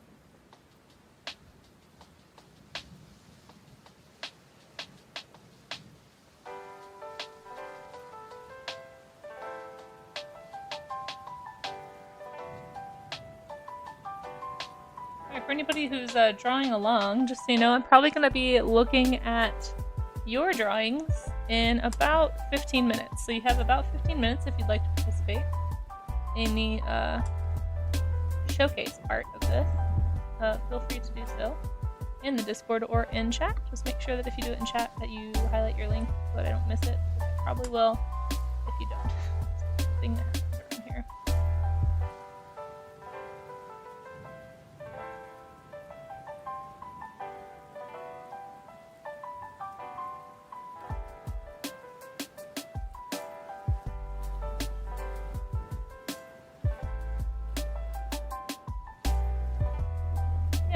Alright, for anybody who's drawing along, just so you know, I'm probably going to be looking at your drawings in about 15 minutes. So you have about 15 minutes if you'd like to participate in the showcase part of this. Feel free to do so in the Discord or in chat. Just make sure that if you do it in chat that you highlight your link so that I don't miss it. I probably will if you don't. It's a thing that happens around here.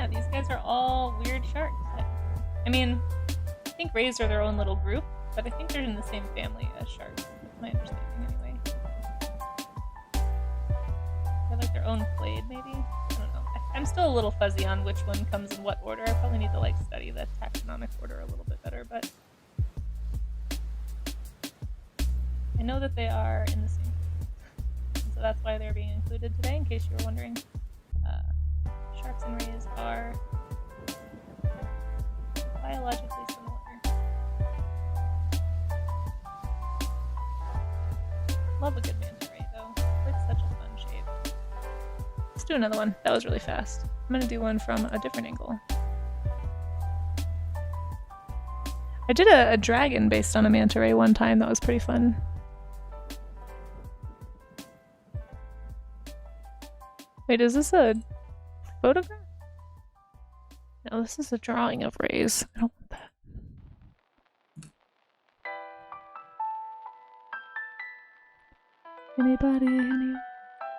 These guys are all weird sharks. I mean, I think rays are their own little group, but I think they're in the same family as sharks. That's my understanding anyway. They're like their own clade, maybe? I don't know. I'm still a little fuzzy on which one comes in what order. I probably need to like study the taxonomic order a little bit better, but I know that they are in the same group. And so that's why they're being included today, in case you were wondering. Sharks and rays are biologically similar. Love a good manta ray though. It's like such a fun shape. Let's do another one. That was really fast. I'm gonna do one from a different angle. I did a dragon based on a manta ray one time. That was pretty fun. Wait, is this a photograph? No, this is a drawing of rays. I don't want that.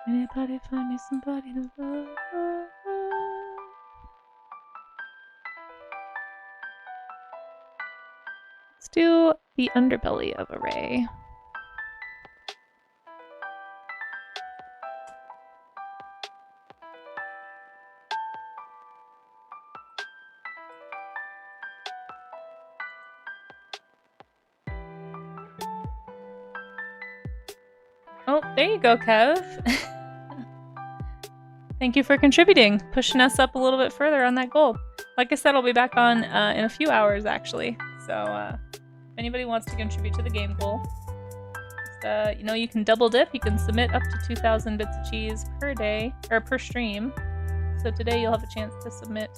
Anybody find me somebody to love? Let's do the underbelly of a ray. Oh, there you go, Kev. Thank you for contributing, pushing us up a little bit further on that goal. Like I said, I'll be back on in a few hours, actually. So if anybody wants to contribute to the game goal, just, you know, you can double dip. You can submit up to 2,000 bits of cheese per day, or per stream. So today you'll have a chance to submit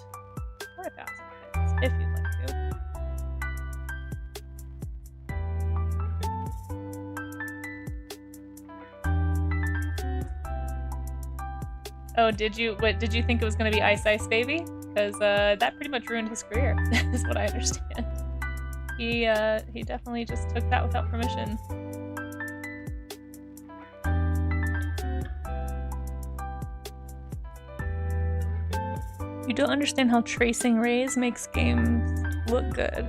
4,000 bits, if you'd like to. Oh, did you think it was going to be Ice Ice Baby? Because that pretty much ruined his career, is what I understand. He definitely just took that without permission. You don't understand how tracing rays makes games look good.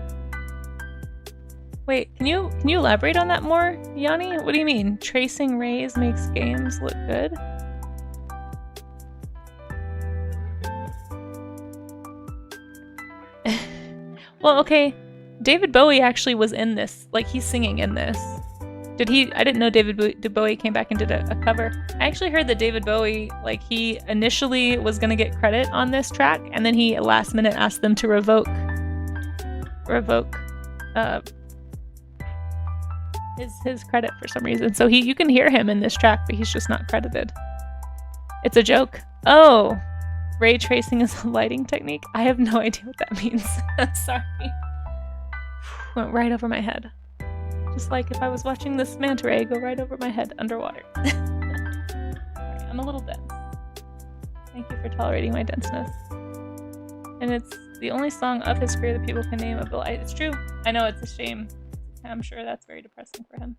Wait, can you elaborate on that more, Yanni? What do you mean? Tracing rays makes games look good? Well, okay, David Bowie actually was in this. Like, he's singing in this. Did he? I didn't know David Bowie came back and did a cover. I actually heard that David Bowie, like, he initially was gonna get credit on this track, and then he last minute asked them to revoke his credit for some reason. So you can hear him in this track, but he's just not credited. It's a joke. Oh. Ray tracing is a lighting technique? I have no idea what that means. Sorry. Went right over my head. Just like if I was watching this manta ray go right over my head underwater. Sorry, I'm a little dense. Thank you for tolerating my denseness. And it's the only song of his career that people can name of. It's true. I know, it's a shame. I'm sure that's very depressing for him.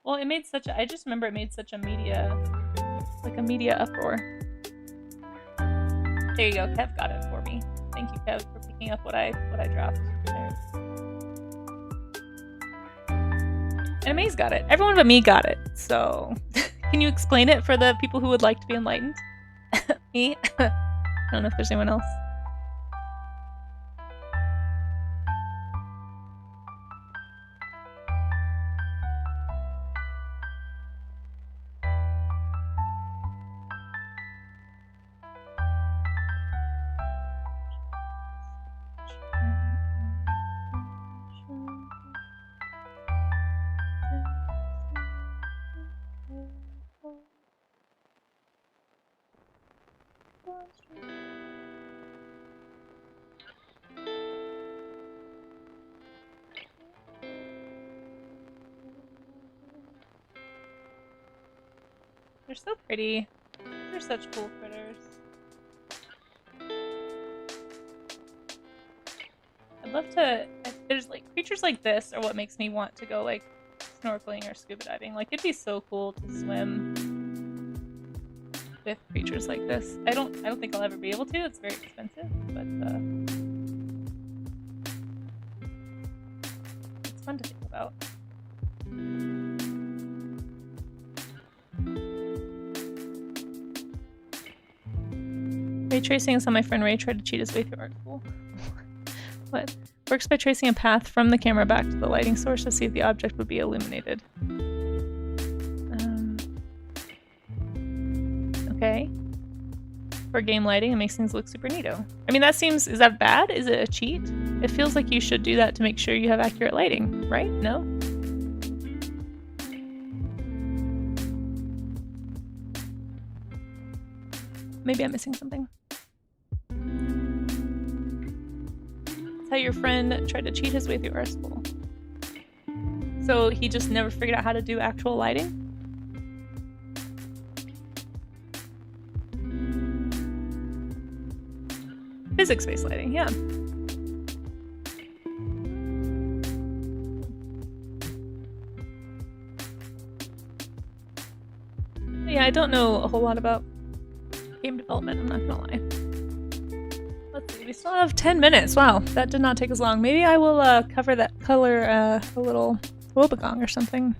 Well, it made such a, I just remember it made such a media uproar. There you go, Kev got it for me. Thank you, Kev, for picking up what I dropped there. And Amaze got it. Everyone but me got it. So, can you explain it for the people who would like to be enlightened? Me? I don't know if there's anyone else. They're so pretty. They're such cool critters. I'd love to... There's like creatures like this are what makes me want to go like snorkeling or scuba diving. Like, it'd be so cool to swim with creatures like this. I don't think I'll ever be able to. It's very expensive, but it's fun to think about. Ray tracing is how my friend Ray tried to cheat his way through art school. What? Works by tracing a path from the camera back to the lighting source to see if the object would be illuminated. Okay. For game lighting, it makes things look super neato. I mean, is that bad? Is it a cheat? It feels like you should do that to make sure you have accurate lighting, right? No? Maybe I'm missing something. That's how your friend tried to cheat his way through art school. So he just never figured out how to do actual lighting? physics-based lighting, yeah. Yeah, I don't know a whole lot about game development, I'm not gonna lie. Let's see, we still have 10 minutes. Wow, that did not take as long. Maybe I will cover that color a little woebegong or something.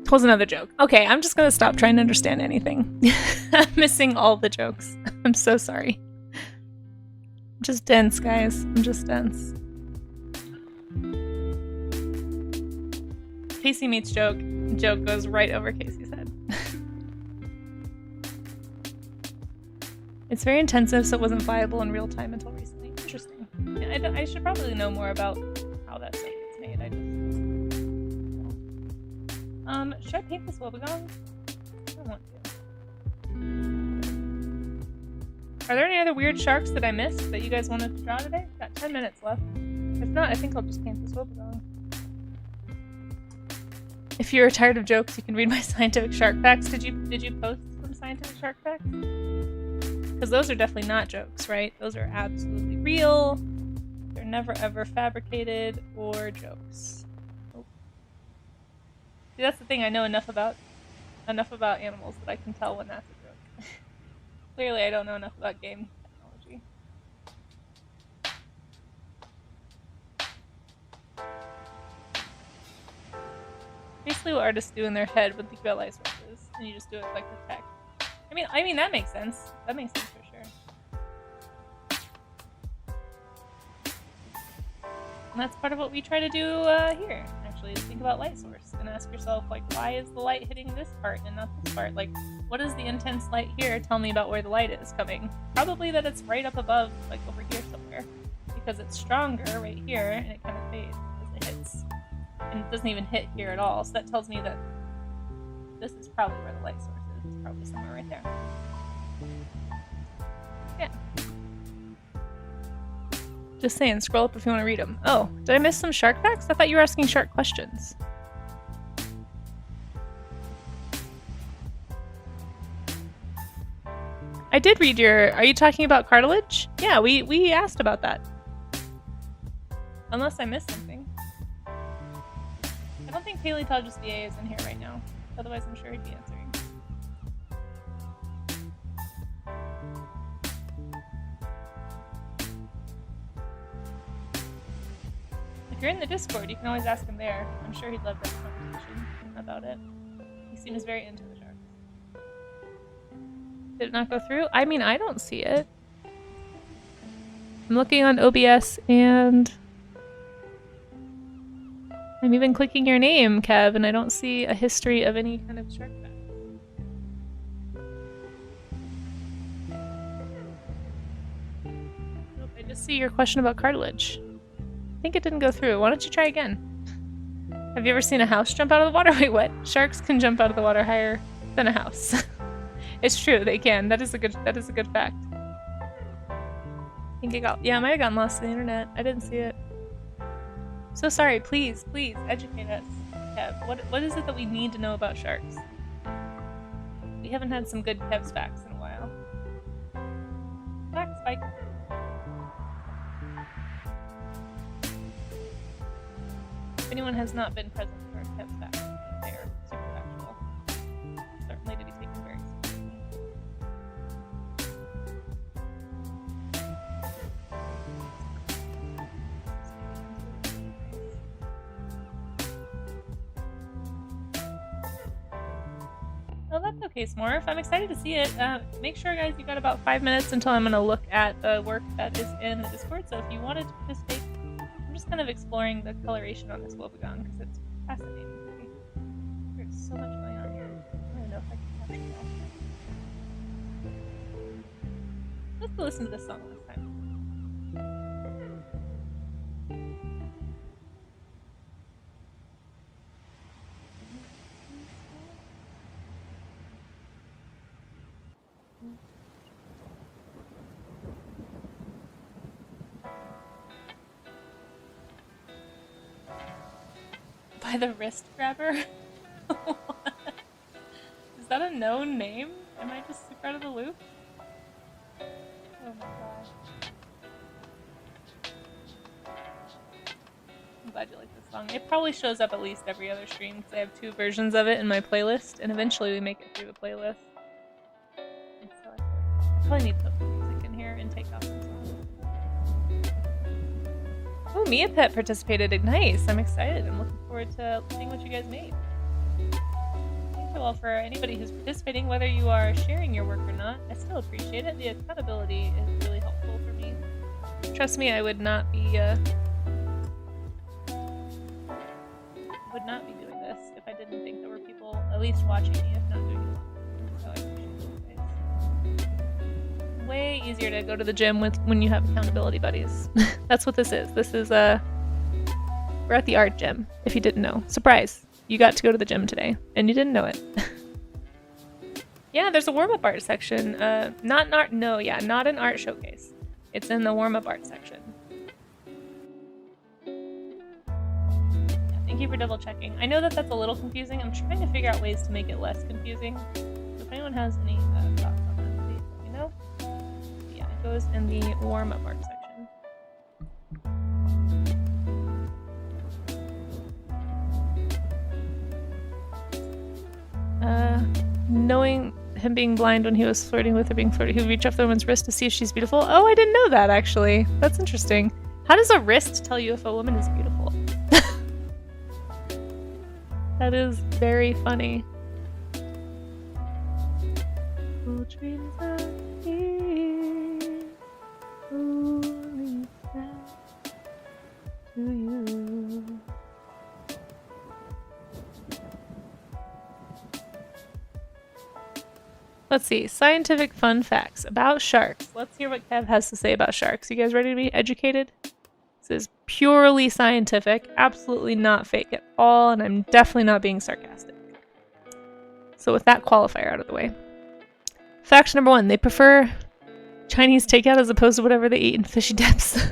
Was another joke. Okay, I'm just gonna stop trying to understand anything. I'm missing all the jokes. I'm so sorry. I'm just dense, guys. I'm just dense. Casey meets joke. Joke goes right over Casey's head. It's very intensive, so it wasn't viable in real time until recently. Interesting. Yeah, I should probably know more about how that stuff gets made. Should I paint this woebegong? I don't want to. Are there any other weird sharks that I missed that you guys wanted to draw today? Got 10 minutes left. If not, I think I'll just paint this woebegong. If you're tired of jokes, you can read my scientific shark facts. Did you post some scientific shark facts? Because those are definitely not jokes, right? Those are absolutely real. They're never ever fabricated or jokes. See, that's the thing. I know enough about animals that I can tell when that's a joke. Clearly, I don't know enough about game technology. Basically, what artists do in their head with the QLI sources, and you just do it like the tech. I mean that makes sense. That makes sense for sure. And that's part of what we try to do here. Actually, is think about light source and ask yourself, like, why is the light hitting this part and not this part? Like, what is the intense light here? Tell me about where the light is coming. Probably that it's right up above, like over here somewhere, because it's stronger right here, and it kind of fades as it hits, and it doesn't even hit here at all. So that tells me that this is probably where the light source is. It's probably somewhere right there. Yeah. Just saying, scroll up if you want to read them. Oh, did I miss some shark facts? I thought you were asking shark questions. I did read your... Are you talking about cartilage? Yeah, we asked about that. Unless I missed something. I don't think paleontologist VA is in here right now. Otherwise, I'm sure he'd be answering. If you're in the Discord, you can always ask him there. I'm sure he'd love to have a conversation about it. He seems very into the sharks. Did it not go through? I mean, I don't see it. I'm looking on OBS and I'm even clicking your name, Kev, and I don't see a history of any kind of shark fact. Nope, I just see your question about cartilage. I think it didn't go through. Why don't you try again? Have you ever seen a house jump out of the water? Wait, what? Sharks can jump out of the water higher than a house. It's true, they can. That is a good fact. I think it got... Yeah, I might have gotten lost on the internet. I didn't see it. So sorry, please educate us, Kev. What is it that we need to know about sharks? We haven't had some good Kev's facts in a while. Fact spike. If anyone has not been present for Kev's facts, they are super factual. Certainly to be taken very seriously. Oh, that's okay, Smorf. I'm excited to see it. Make sure, guys, you got about 5 minutes until I'm going to look at the work that is in the Discord. So if you wanted to participate, I'm just kind of exploring the coloration on this woebegong because it's fascinating to me. There's so much going on here. I don't even know if I can capture it all. Let's go listen to this song this time. By the wrist grabber? Is that a known name? Am I just super out of the loop? Oh my gosh. I'm glad you like this song. It probably shows up at least every other stream because I have 2 versions of it in my playlist, and eventually we make it through the playlist. And so I probably need to put music in here and take off some songs. Oh, Mia Pet participated. Nice. I'm excited. I'm looking forward to seeing what you guys made. Thank you all for anybody who's participating, whether you are sharing your work or not. I still appreciate it. The accountability is really helpful for me. Trust me, I would not be doing this if I didn't think there were people at least watching me, if not doing it. So I appreciate you guys. Way easier to go to the gym with when you have accountability buddies. That's what this is. This is we're at the art gym, if you didn't know. Surprise! You got to go to the gym today, and you didn't know it. Yeah, there's a warm-up art section. Not an art, no, yeah, not an art showcase. It's in the warm-up art section. Yeah, thank you for double-checking. I know that that's a little confusing. I'm trying to figure out ways to make it less confusing. So if anyone has any thoughts on that, please let me know. Yeah, it goes in the warm-up art section. Knowing him being blind when he was flirting with her, being flirty, he would reach off the woman's wrist to see if she's beautiful. Oh, I didn't know that, actually. That's interesting. How does a wrist tell you if a woman is beautiful? That is very funny. Dreams are here, only to you. Let's see. Scientific fun facts about sharks. Let's hear what Kev has to say about sharks. You guys ready to be educated? This is purely scientific, absolutely not fake at all, and I'm definitely not being sarcastic. So with that qualifier out of the way. Fact number 1, they prefer Chinese takeout as opposed to whatever they eat in fishy dips.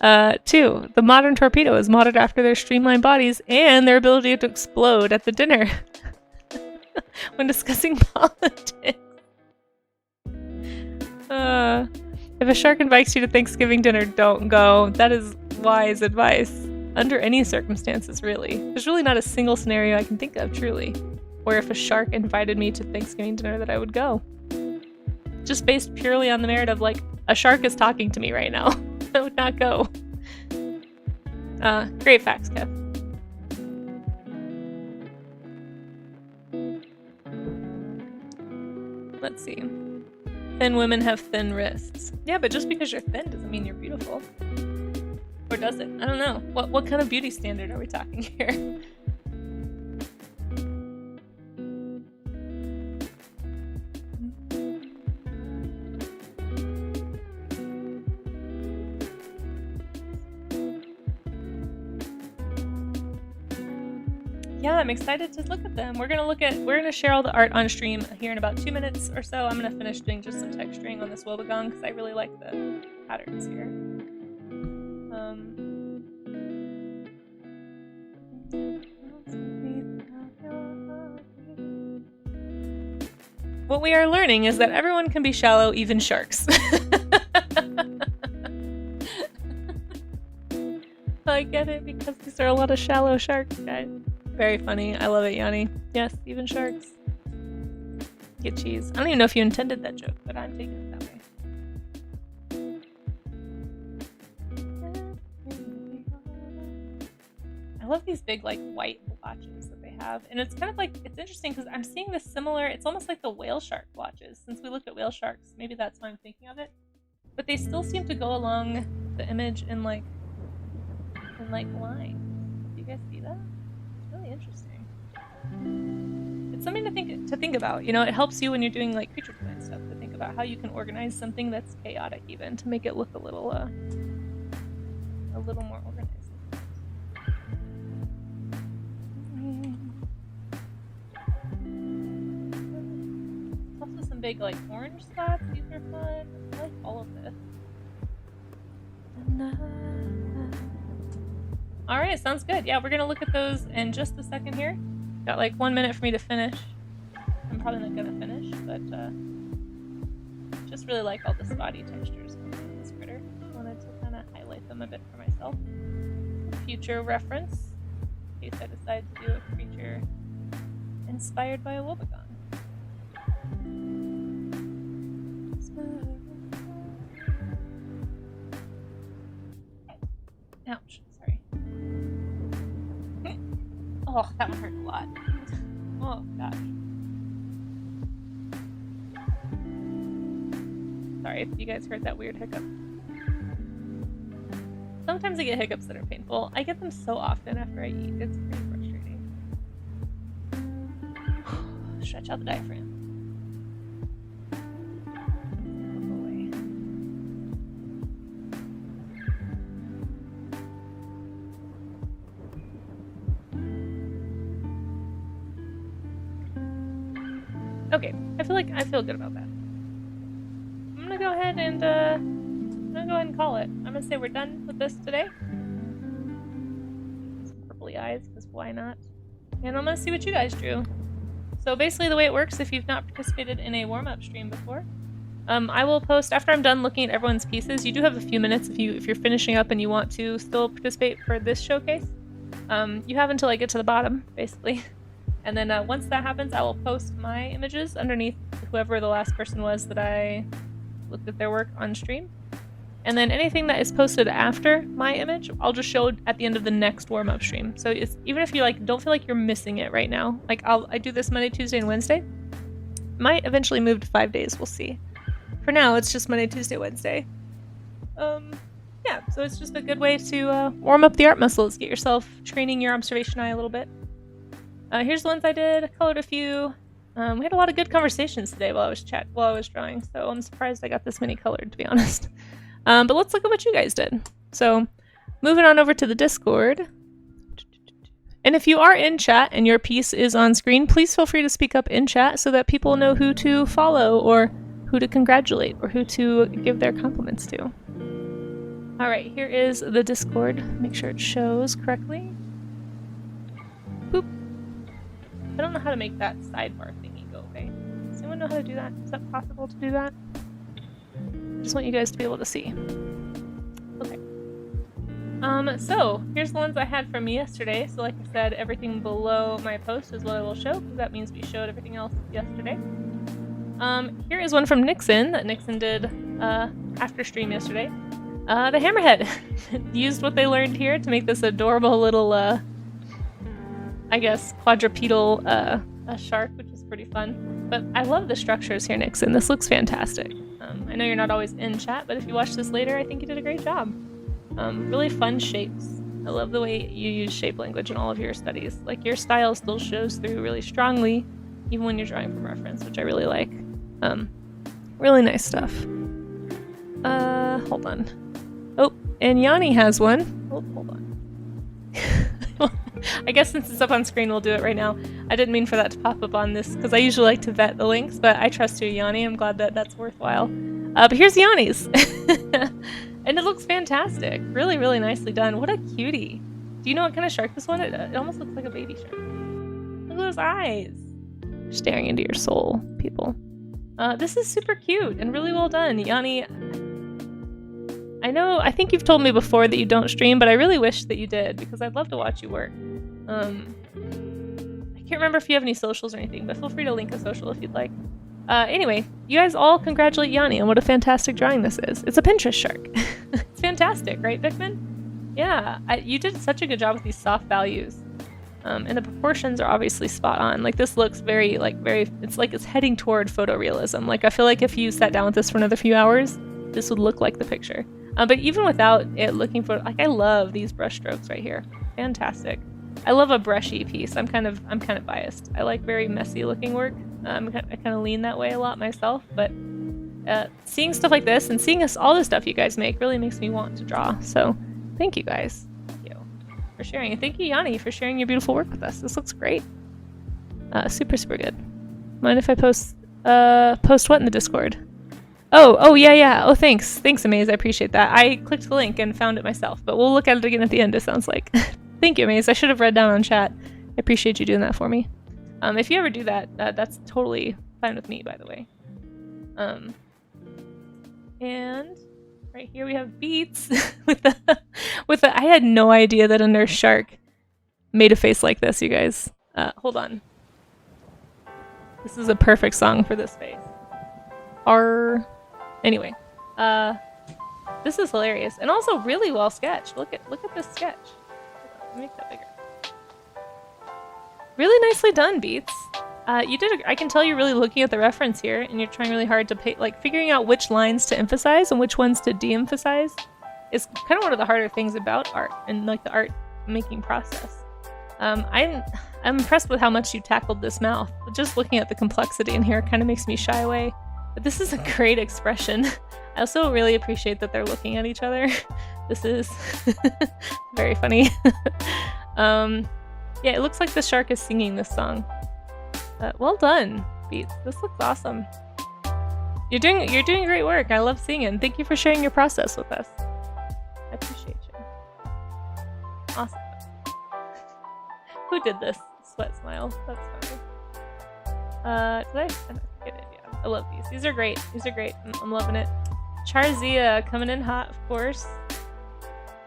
2, the modern torpedo is modeled after their streamlined bodies and their ability to explode at the dinner. When discussing politics. If a shark invites you to Thanksgiving dinner, don't go. That is wise advice. Under any circumstances, really. There's really not a single scenario I can think of, truly, where if a shark invited me to Thanksgiving dinner that I would go. Just based purely on the merit of, like, a shark is talking to me right now. I would not go. Great facts, Kev. Let's see. Thin women have thin wrists. Yeah, but just because you're thin doesn't mean you're beautiful. Or does it? I don't know. What kind of beauty standard are we talking here? Yeah, I'm excited to look at them. We're gonna share all the art on stream here in about 2 minutes or so. I'm gonna finish doing just some texturing on this woebegong because I really like the patterns here. What we are learning is that everyone can be shallow, even sharks. I get it because these are a lot of shallow sharks, guys. Very funny. I love it, Yanni. Yes, even sharks. Get cheese. I don't even know if you intended that joke, but I'm taking it that way. I love these big, like, white blotches that they have. And it's kind of like, it's interesting because I'm seeing this similar, it's almost like the whale shark blotches. Since we looked at whale sharks, maybe that's why I'm thinking of it. But they still seem to go along the image in, like lines. Do you guys see that? Interesting. It's something to think about. You know, it helps you when you're doing like creature design stuff to think about how you can organize something that's chaotic, even to make it look a little more organized. Also, some big like orange spots. These are fun. I like all of this. Alright, sounds good. Yeah, we're gonna look at those in just a second here. Got like 1 minute for me to finish. I'm probably not gonna finish, but just really like all the spotty textures in this critter. Wanted to kind of highlight them a bit for myself. Future reference, in case I decide to do a creature inspired by a wobbegong. Ouch, sorry. Oh, that one hurt a lot. Oh, gosh. Sorry if you guys heard that weird hiccup. Sometimes I get hiccups that are painful. I get them so often after I eat. It's pretty frustrating. Stretch out the diaphragm. Okay, I feel good about that. I'm gonna go ahead and call it. I'm gonna say we're done with this today. Some purpley eyes, because why not? And I'm gonna see what you guys drew. So basically the way it works, if you've not participated in a warm-up stream before, I will post after I'm done looking at everyone's pieces. You do have a few minutes if you're finishing up and you want to still participate for this showcase. You have until I get to the bottom, basically. And then once that happens, I will post my images underneath whoever the last person was that I looked at their work on stream. And then anything that is posted after my image, I'll just show at the end of the next warm-up stream. So it's, even if you don't feel like you're missing it right now, I do this Monday, Tuesday, and Wednesday. Might eventually move to 5 days, we'll see. For now, it's just Monday, Tuesday, Wednesday. Yeah, so it's just a good way to warm up the art muscles, get yourself training your observation eye a little bit. Here's the ones I did. I colored a few. We had a lot of good conversations today while I was drawing, so I'm surprised I got this many colored, to be honest. But let's look at what you guys did. So, moving on over to the Discord. And if you are in chat and your piece is on screen, please feel free to speak up in chat so that people know who to follow or who to congratulate or who to give their compliments to. Alright, here is the Discord. Make sure it shows correctly. Boop. I don't know how to make that sidebar thingy go away. Does anyone know how to do that? Is that possible to do that? I just want you guys to be able to see. Okay. So here's the ones I had from me yesterday. So like I said, everything below my post is what I will show, because that means we showed everything else yesterday. Here is one from Nixon that Nixon did after stream yesterday. The Hammerhead used what they learned here to make this adorable little, I guess, quadrupedal shark, which is pretty fun. But I love the structures here, Nixon. This looks fantastic. I know you're not always in chat, but if you watch this later, I think you did a great job. Really fun shapes. I love the way you use shape language in all of your studies. Like, your style still shows through really strongly, even when you're drawing from reference, which I really like. Really nice stuff. Hold on. Oh, and Yanni has one. Oh, hold on. I guess since it's up on screen, we'll do it right now. I didn't mean for that to pop up on this, because I usually like to vet the links, but I trust you, Yanni. I'm glad that that's worthwhile. But here's Yanni's. And it looks fantastic. Really, really nicely done. What a cutie. Do you know what kind of shark this one is? It almost looks like a baby shark. Look at those eyes. Staring into your soul, people. This is super cute and really well done. Yanni, I think you've told me before that you don't stream, but I really wish that you did, because I'd love to watch you work. I can't remember if you have any socials or anything, but feel free to link a social if you'd like. Anyway, you guys all congratulate Yanni on what a fantastic drawing this is. It's a Pinterest shark. It's fantastic, right, Vickman? Yeah, you did such a good job with these soft values. And the proportions are obviously spot on. Like, this looks it's like it's heading toward photorealism. Like, I feel like if you sat down with this for another few hours, this would look like the picture. But even without it looking for, like, I love these brush strokes right here. Fantastic. I love a brushy piece. I'm kind of biased. I like very messy looking work. I kind of lean that way a lot myself, but seeing stuff like this and seeing all the stuff you guys make really makes me want to draw. So thank you guys. Thank you for sharing. And thank you, Yanni, for sharing your beautiful work with us. This looks great. Super, super good. Mind if I post what in the Discord? Oh, yeah. Oh, thanks. Thanks, Amaze. I appreciate that. I clicked the link and found it myself, but we'll look at it again at the end, it sounds like. Thank you, Amaze. I should have read down on chat. I appreciate you doing that for me. If you ever do that, that's totally fine with me, by the way. And right here we have Beats with the I had no idea that a nurse shark made a face like this, you guys. Hold on. This is a perfect song for this face. Anyway, this is hilarious and also really well sketched. Look at this sketch. Let me make that bigger. Really nicely done, Beats. You did. I can tell you're really looking at the reference here, and you're trying really hard to figuring out which lines to emphasize and which ones to de-emphasize. Is kind of one of the harder things about art and like the art making process. I'm impressed with how much you tackled this mouth. Just looking at the complexity in here kind of makes me shy away. But this is a great expression. I also really appreciate that they're looking at each other. This is very funny. Yeah, it looks like the shark is singing this song. Well done, Beats. This looks awesome. You're doing great work. I love seeing it. And thank you for sharing your process with us. I appreciate you. Awesome. Who did this? Sweat smile. That's funny. Did I get it? Yeah. I love these. These are great. These are great. I'm loving it. Charzia coming in hot, of course.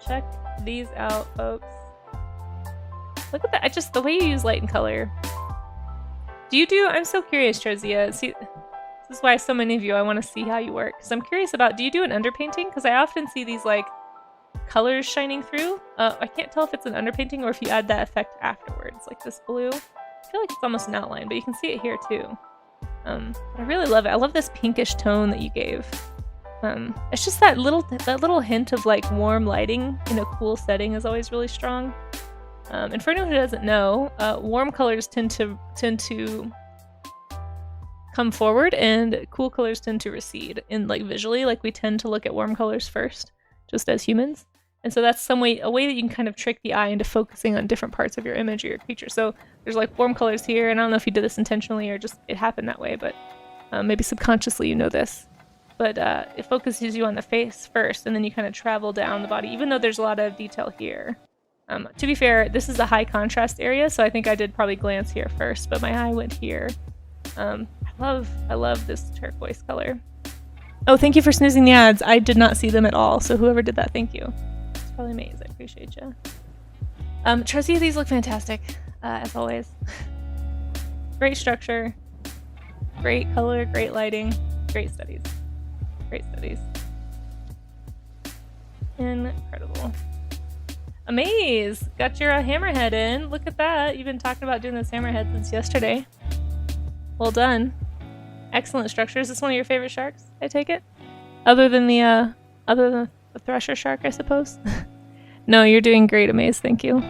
Check these out, folks. Look at that. The way you use light and color. I'm so curious, Charzia. See, this is why so many of you, I want to see how you work. Because I'm curious about, do you do an underpainting? Because I often see these, like, colors shining through. I can't tell if it's an underpainting or if you add that effect afterwards, like this blue. I feel like it's almost an outline, but you can see it here too. I really love it. I love this pinkish tone that you gave. It's just that little hint of like warm lighting in a cool setting is always really strong. And for anyone who doesn't know, warm colors tend to come forward, and cool colors tend to recede. In like visually, like we tend to look at warm colors first, just as humans. And so that's a way that you can kind of trick the eye into focusing on different parts of your image or your creature. So there's like warm colors here, and I don't know if you did this intentionally or just it happened that way, but maybe subconsciously you know this. But it focuses you on the face first, and then you kind of travel down the body, even though there's a lot of detail here. To be fair, this is a high contrast area, so I think I did probably glance here first, but my eye went here. I love this turquoise color. Oh, thank you for snoozing the ads. I did not see them at all, so whoever did that, thank you. It's probably amazing. I appreciate you. Tracy, these look fantastic, as always. Great structure, great color, great lighting, great studies. Great studies. Incredible. Amaze! Got your hammerhead in. Look at that. You've been talking about doing this hammerhead since yesterday. Well done. Excellent structure. Is this one of your favorite sharks, I take it? Other than the thresher shark, I suppose? No, you're doing great, Amaze. Thank you.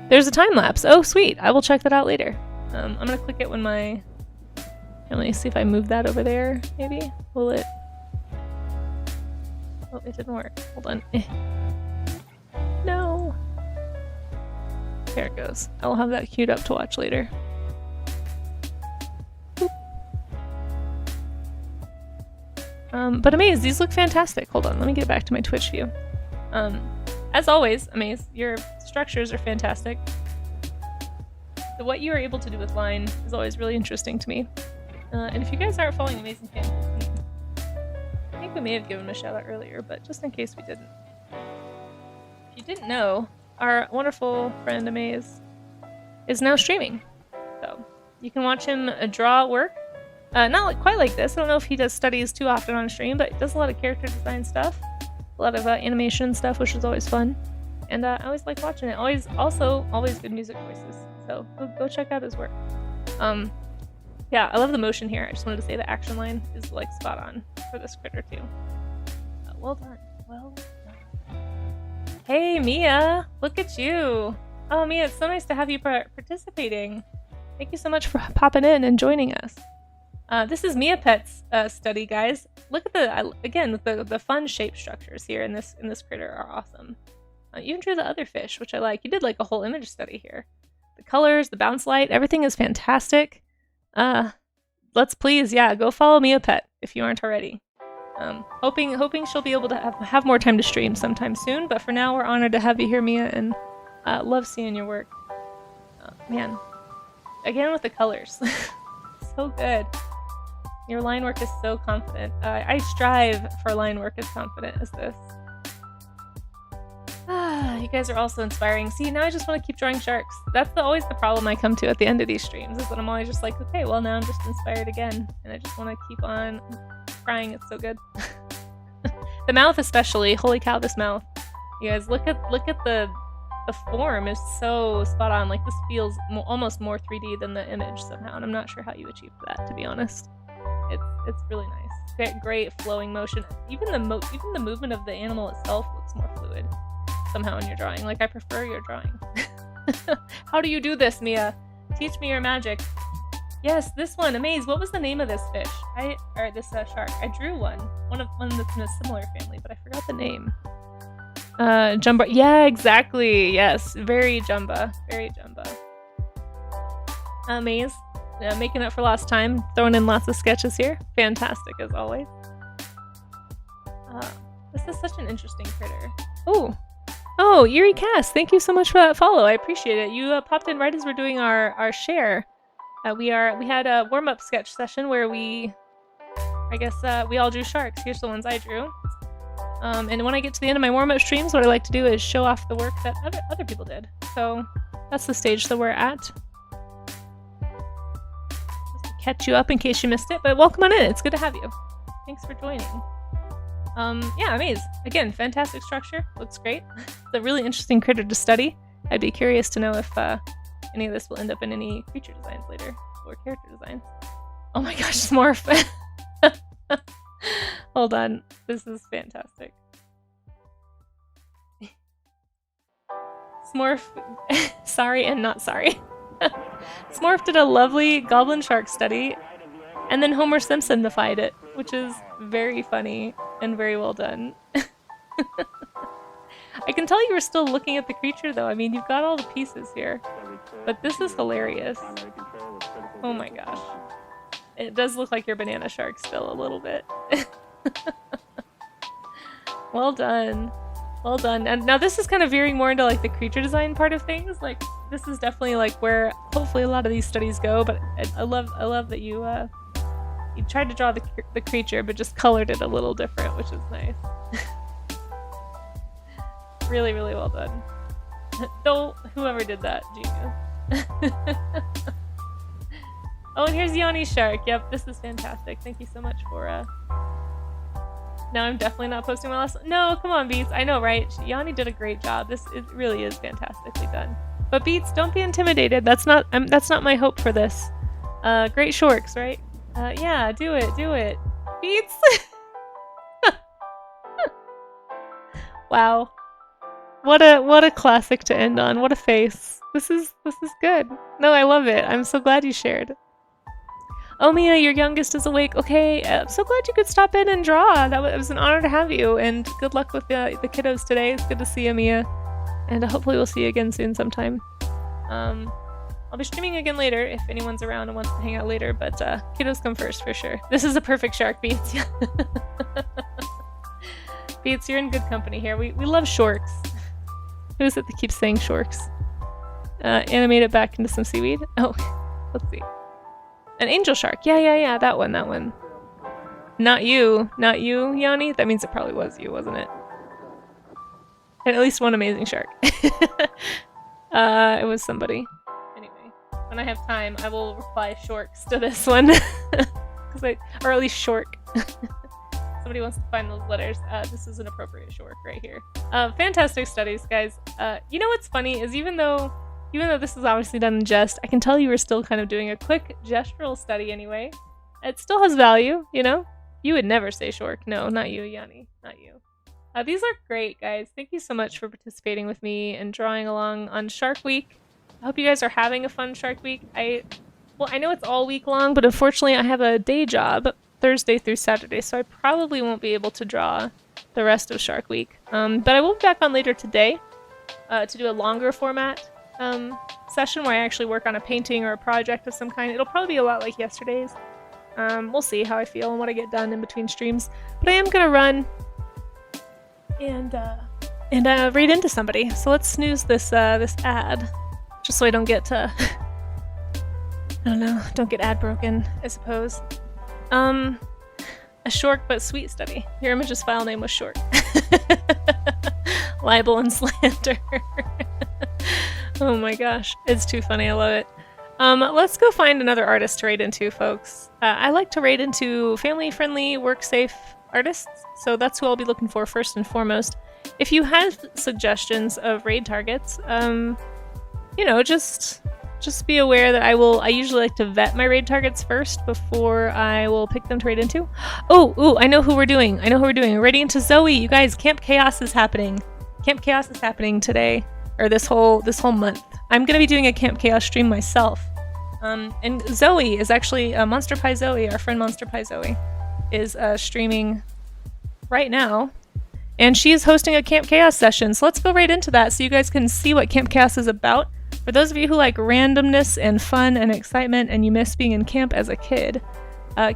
There's a time lapse. Oh, sweet. I will check that out later. I'm gonna click it when my... Let me see if I move that over there, maybe? Will it... Oh, it didn't work. Hold on. No. There it goes. I will have that queued up to watch later. But Amaze, these look fantastic. Hold on, let me get back to my Twitch view. As always, Amaze, your structures are fantastic. What you are able to do with line is always really interesting to me. And if you guys aren't following Amazing Fan 15, I think we may have given him a shout out earlier, but just in case we didn't. If you didn't know, our wonderful friend Amaze is now streaming. So you can watch him draw work. Not quite like this. I don't know if he does studies too often on stream, but he does a lot of character design stuff. A lot of animation stuff, which is always fun. And I always like watching it. Always good music voices. So go check out his work. Yeah, I love the motion here. I just wanted to say the action line is like spot on for this critter too. Well done. Well done. Hey, Mia! Look at you! Oh, Mia, it's so nice to have you participating. Thank you so much for popping in and joining us. This is Mia Pet's study, guys. Look at the fun shape structures here in this critter are awesome. You drew the other fish, which I like. You did like a whole image study here. The colors, the bounce light, everything is fantastic. Let's please, go follow Mia Pet if you aren't already. Hoping she'll be able to have more time to stream sometime soon, but for now we're honored to have you here, Mia, and love seeing your work. Man, again with the colors. So good. Your line work is so confident. I strive for line work as confident as this. You guys are also inspiring. See, now I just want to keep drawing sharks. That's always the problem I come to at the end of these streams, is that I'm always just like, okay, well now I'm just inspired again, and I just want to keep on crying. It's so good. The mouth especially. Holy cow, this mouth. You guys, look at the form is so spot on. Like, this feels almost more 3D than the image somehow, and I'm not sure how you achieved that, to be honest. It's really nice. Great flowing motion. Even the movement of the animal itself looks more fluid somehow in your drawing. Like, I prefer your drawing. How do you do this, Mia? Teach me your magic. Yes, this one, Amaze. What was the name of this fish? This shark. I drew one that's in a similar family, but I forgot the name. Jumba. Yeah, exactly. Yes, very Jumba. Very Jumba. Amaze. Making up for lost time. Throwing in lots of sketches here. Fantastic as always. This is such an interesting critter. Oh, Eerie Cass, thank you so much for that follow. I appreciate it. You popped in right as we're doing our share. We had a warm-up sketch session where we all drew sharks. Here's the ones I drew. And when I get to the end of my warm-up streams, what I like to do is show off the work that other people did. So that's the stage that we're at. Just to catch you up in case you missed it, but welcome on in. It's good to have you. Thanks for joining. Yeah, Amaze. Again, fantastic structure. Looks great. It's a really interesting critter to study. I'd be curious to know if any of this will end up in any creature designs later, or character designs. Oh my gosh, Smorf! Hold on. This is fantastic. Smorf, sorry and not sorry. Smorf did a lovely goblin shark study, and then Homer Simpson-ified it, which is very funny and very well done. I can tell you were still looking at the creature though. I mean, you've got all the pieces here. But this is hilarious. Oh my gosh. It does look like your banana shark still a little bit. Well done. Well done. And now this is kind of veering more into like the creature design part of things. Like, this is definitely like where hopefully a lot of these studies go, but I love that you tried to draw the creature but just colored it a little different, which is nice. Really, really well done. Whoever did that, genius. Oh, and here's Yanni's shark. Yep, this is fantastic. Thank you so much for Now I'm definitely not posting my last one. No, come on, Beats. I know, right? Yanni did a great job. It really is fantastically done. But Beats, don't be intimidated. That's not my hope for this. Great shorts, right? Yeah, do it. Beats. Wow. What a classic to end on. What a face. This is good. No, I love it. I'm so glad you shared. Oh, Mia, your youngest is awake. Okay, I'm so glad you could stop in and draw. It was an honor to have you, and good luck with the kiddos today. It's good to see you, Mia. And hopefully we'll see you again soon sometime. I'll be streaming again later if anyone's around and wants to hang out later, but kiddos come first for sure. This is a perfect shark, Beats. Beats, you're in good company here. We love shorks. Who is it that keeps saying shorks? Animate it back into some seaweed. Oh, let's see. An angel shark. Yeah, that one. Not you, Yanni? That means it probably was you, wasn't it? And at least one amazing shark. It was somebody. Anyway, when I have time, I will reply shorks to this one. Or at least shork. Somebody wants to find those letters. This is an appropriate shork right here. Fantastic studies, guys. You know what's funny is even though this is obviously done in jest, I can tell you were still kind of doing a quick gestural study anyway. It still has value, you know? You would never say shork. No, not you, Yanni. Not you. These are great, guys. Thank you so much for participating with me and drawing along on Shark Week. I hope you guys are having a fun Shark Week. I know it's all week long, but unfortunately I have a day job Thursday through Saturday, so I probably won't be able to draw the rest of Shark Week. But I will be back on later today to do a longer format session where I actually work on a painting or a project of some kind. It'll probably be a lot like yesterday's. We'll see how I feel and what I get done in between streams. But I am gonna run and read into somebody. So let's snooze this ad, just so I don't get I don't know. Don't get ad broken, I suppose. A short but sweet study. Your image's file name was short. Libel and slander. Oh my gosh. It's too funny. I love it. Let's go find another artist to raid into, folks. I like to raid into family-friendly, work-safe artists, so that's who I'll be looking for first and foremost. If you have suggestions of raid targets, you know, just be aware that I usually like to vet my raid targets first before I will pick them to raid into. Oh, I know who we're doing. We're raiding into Zoe. You guys, Camp Chaos is happening. Camp Chaos is happening today, or this whole month. I'm gonna be doing a Camp Chaos stream myself. And Zoe is actually Monster Pie Zoe, our friend Monster Pie Zoe, is streaming right now, and she's hosting a Camp Chaos session. So let's go right into that so you guys can see what Camp Chaos is about. For those of you who like randomness and fun and excitement and you miss being in camp as a kid,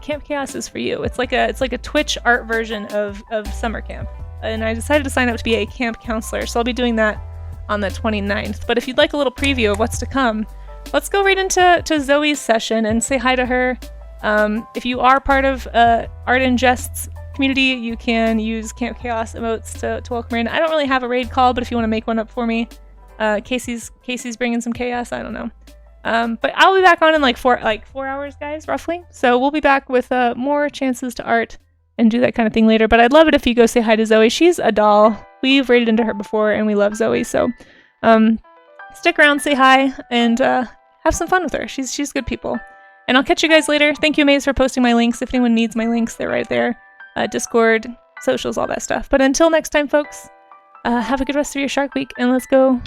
Camp Chaos is for you. It's like a Twitch art version of summer camp. And I decided to sign up to be a camp counselor, so I'll be doing that on the 29th. But if you'd like a little preview of what's to come, let's go right into Zoe's session and say hi to her. If you are part of Art and Jests community, you can use Camp Chaos emotes to welcome her in. I don't really have a raid call, but if you want to make one up for me, Casey's bringing some chaos. I don't know. But I'll be back on in like 4 hours, guys, roughly. So we'll be back with more chances to art and do that kind of thing later. But I'd love it if you go say hi to Zoe. She's a doll. We've raided into her before, and we love Zoe. So stick around, say hi, and have some fun with her. She's good people. And I'll catch you guys later. Thank you, Maze, for posting my links. If anyone needs my links, they're right there. Discord, socials, all that stuff. But until next time, folks, have a good rest of your Shark Week, and let's go